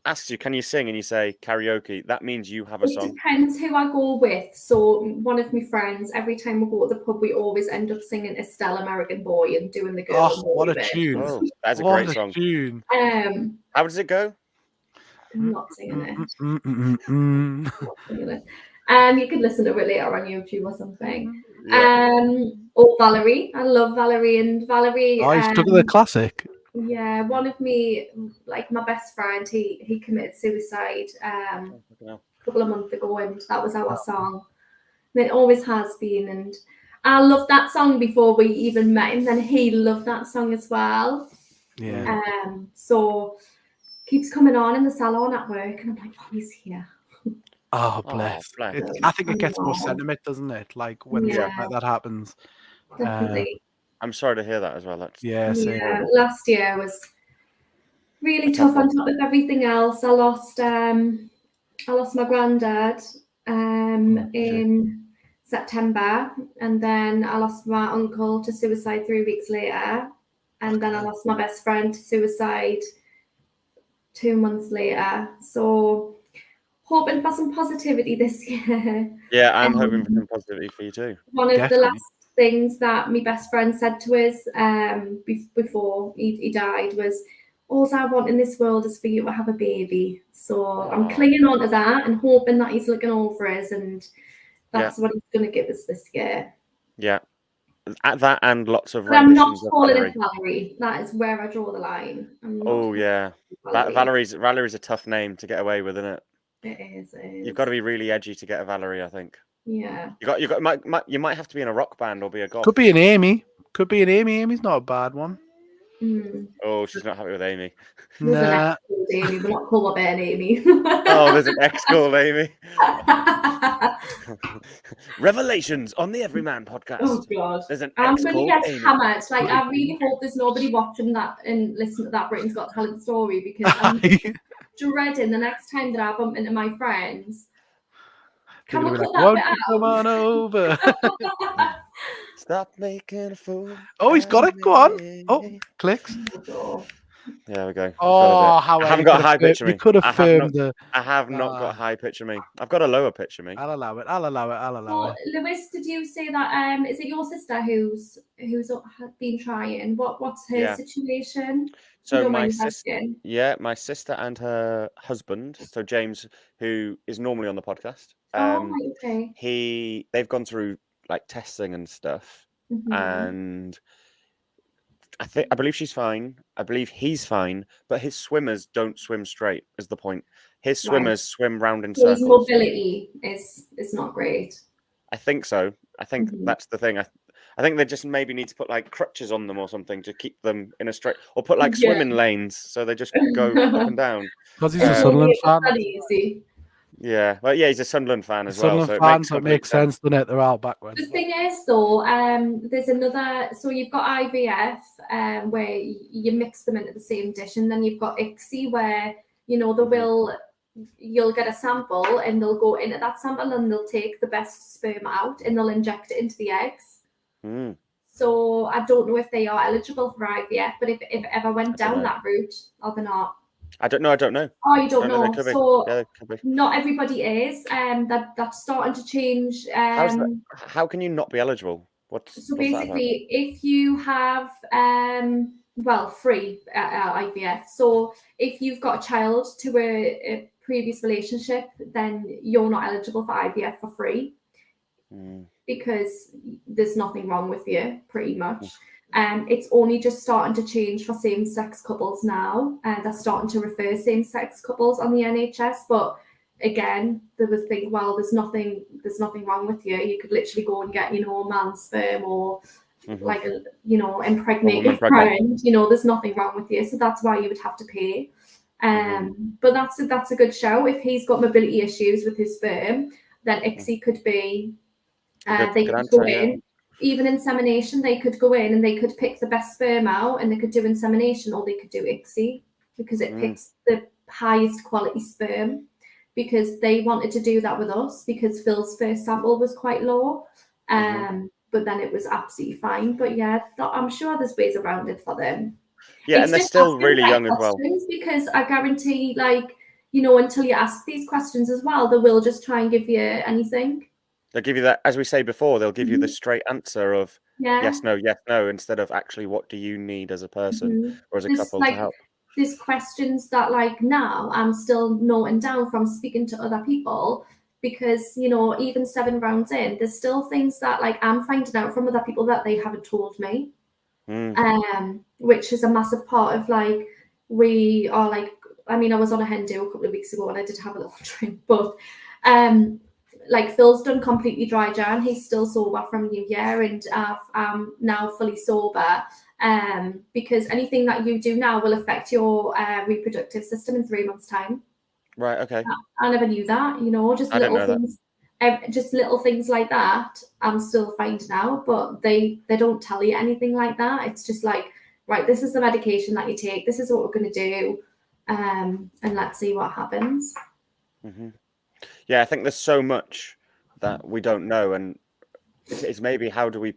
asks you, can you sing? And you say karaoke, that means you have a It song. depends who I go with. So one of my friends, every time we go to the pub, we always end up singing Estelle American Boy and doing the girl. Oh, what a bit. tune! Oh, that's a What great song. tune! How does it go? I'm not singing it. Mm. I'm not singing it. You could listen to it later on YouTube or something. Yeah. Or Valerie. I love Valerie, and Valerie. Oh, you stuck with the classic. Yeah, one of me, like my best friend, he committed suicide a couple of months ago, and that was our song. And it always has been, and I loved that song before we even met, and then he loved that song as well. Yeah. So keeps coming on in the salon at work, and I'm like, oh, he's here. Oh, bless. bless. I think it gets more sentiment, doesn't it? Like when stuff like that happens. Definitely. I'm sorry to hear that as well. That's yeah. Last year was really tough on top of everything else. I lost my granddad in September, and then I lost my uncle to suicide 3 weeks later, and then I lost my best friend to suicide 2 months later. So hoping for some positivity this year. Yeah, I'm hoping for some positivity for you too. One of the last things that my best friend said to us before he died was, all I want in this world is for you to have a baby. So I'm clinging on to that and hoping that he's looking over us, and that's what he's going to give us this year. Yeah. At that and lots of I'm not renditions of calling Valerie. it Valerie. That is where I draw the line. Oh yeah, Valerie's a tough name to get away with, isn't it? It is. You've got to be really edgy to get a Valerie, I think. Yeah. You might have to be in a rock band or be a goth. Could be an Amy. Amy's not a bad one. Oh, she's not happy with Amy. Nah. Amy, we're not called up Amy. Oh, there's an ex called Amy. Revelations on the Everyman podcast. Oh God, there's an I'm ex going to called get Amy. hammered. Like, I really hope there's nobody watching that and listening to that Britain's Got Talent story, because I'm dreading the next time that I bump into my friends. Can we cut that bit out? Come on over. Stop making a fool. Oh, he's got it. Go on. Oh, clicks. There we go. Oh, how I haven't got a high pitch of me. You could have filmed the. I have not got a high pitch of me. I've got a lower pitch of me. I'll allow it. Well, Lewis, did you say that? Is it your sister who's been trying? What's her situation? So my sister and her husband, so James, who is normally on the podcast. They've gone through like testing and stuff, and I believe she's fine. I believe he's fine, but his swimmers don't swim straight. Is the point? His swimmers swim round in circles. His mobility is not great. I think so. I think that's the thing. I think they just maybe need to put like crutches on them or something to keep them in a straight, or put like swimming lanes so they just go up and down. Because he's a Sunderland fan. Yeah, well, yeah, he's a Sunderland fan as well. So it makes sense, doesn't it? They're all backwards. The thing is, though, there's another. So you've got IVF, where you mix them into the same dish, and then you've got ICSI, where you'll get a sample, and they'll go into that sample, and they'll take the best sperm out, and they'll inject it into the eggs. So I don't know if they are eligible for IVF, but if ever went down that route, or they're not. I don't know. Oh, you don't know. So be. Not everybody is. That's starting to change. How can you not be eligible? So basically, if you have free IVF. So if you've got a child to a previous relationship, then you're not eligible for IVF for free, because there's nothing wrong with you, pretty much. It's only just starting to change for same-sex couples now. They're starting to refer same-sex couples on the NHS, but again, they would think, well, there's nothing wrong with you. You could literally go and get, a man's sperm, or impregnate your friend. There's nothing wrong with you, so that's why you would have to pay. But that's a good show. If he's got mobility issues with his sperm, then ICSI could be. They could go in. Even insemination, they could go in and they could pick the best sperm out, and they could do insemination, or they could do ICSI, because it picks the highest quality sperm, because they wanted to do that with us, because Phil's first sample was quite low. But then it was absolutely fine. But yeah, I'm sure there's ways around it for them. Yeah, and they're still really young as well. Because I guarantee, like, until you ask these questions as well, they will just try and give you anything. They'll give you that, as we say before, they'll give you the Mhm. straight answer of Yeah. yes, no, instead of actually what do you need as a person Mhm. or as a There's couple to help. there's questions that now I'm still noting down from speaking to other people, because even 7 rounds in, there's still things that I'm finding out from other people that they haven't told me. Which is a massive part of we are I mean, I was on a hen do a couple of weeks ago and I did have a little drink, but Phil's done completely dry Jan. He's still sober from New Year, and I'm now fully sober. Because anything that you do now will affect your reproductive system in 3 months' time. Right. Okay. I never knew that. Just I didn't little know that. things. Just little things like that I'm still finding out, but they don't tell you anything like that. It's just right, this is the medication that you take, this is what we're going to do, and let's see what happens. Yeah, I think there's so much that we don't know, and it's maybe how do we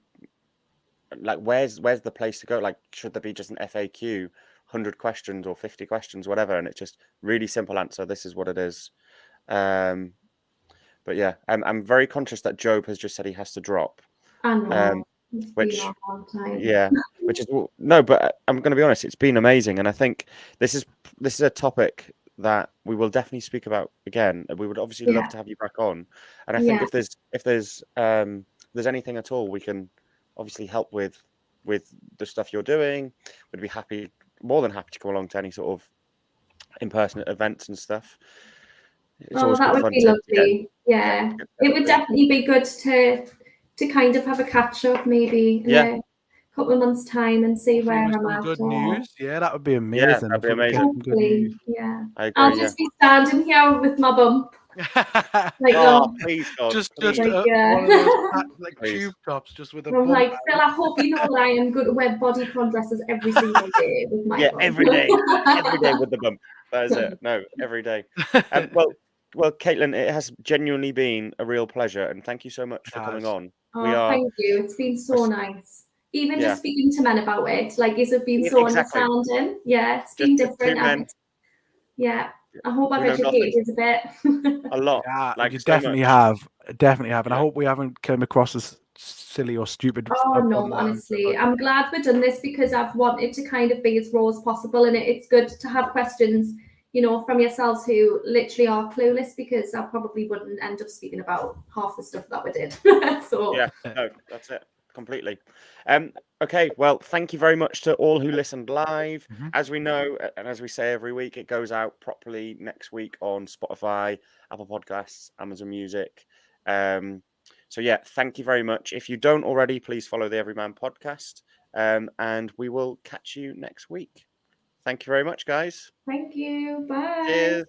where's the place to go? Should there be just an FAQ, 100 questions or 50 questions, whatever, and it's just really simple answer, this is what it is. But yeah, I'm very conscious that Job has just said he has to drop. I know. It's Which been a long time. yeah, which is no, but I'm going to be honest, it's been amazing, and I think this is a topic that we will definitely speak about again. We would obviously love to have you back on, and I think if there's anything at all we can obviously help with the stuff you're doing, we'd be more than happy to come along to any sort of in-person events and stuff. It's always that good would fun be lovely. Yeah, it would definitely be good to kind of have a catch up maybe in a couple of months' time and see where I'm some at. good news. Yeah, that would be amazing. Yeah, that'd be if we could get amazing. some good news. Yeah, I agree, I'll just be standing here with my bump. Please, God, just please. one of those tube tops, just with a I'm bump. Phil, I hope you know that I am going to wear body dresses every single day with my bump. every day with the bump. That is it. No, every day. Well, Caitlin, it has genuinely been a real pleasure, and thank you so much for coming on. Thank you. It's been so nice. Even just speaking to men about it, it's been so understanding. Yeah, it's been different. I hope I've educated you a bit. A lot. You definitely have. Definitely have. And I hope we haven't come across as silly or stupid. Oh, no, honestly. I'm glad we've done this because I've wanted to kind of be as raw as possible. And it's good to have questions, from yourselves who literally are clueless, because I probably wouldn't end up speaking about half the stuff that we did. So yeah, no, that's it. Completely. Okay, well, thank you very much to all who listened live. As we know, and as we say every week, it goes out properly next week on Spotify, Apple Podcasts, Amazon Music. So yeah, thank you very much. If you don't already, please follow the Everyman podcast, and we will catch you next week. Thank you very much, guys. Thank you. Bye. Cheers.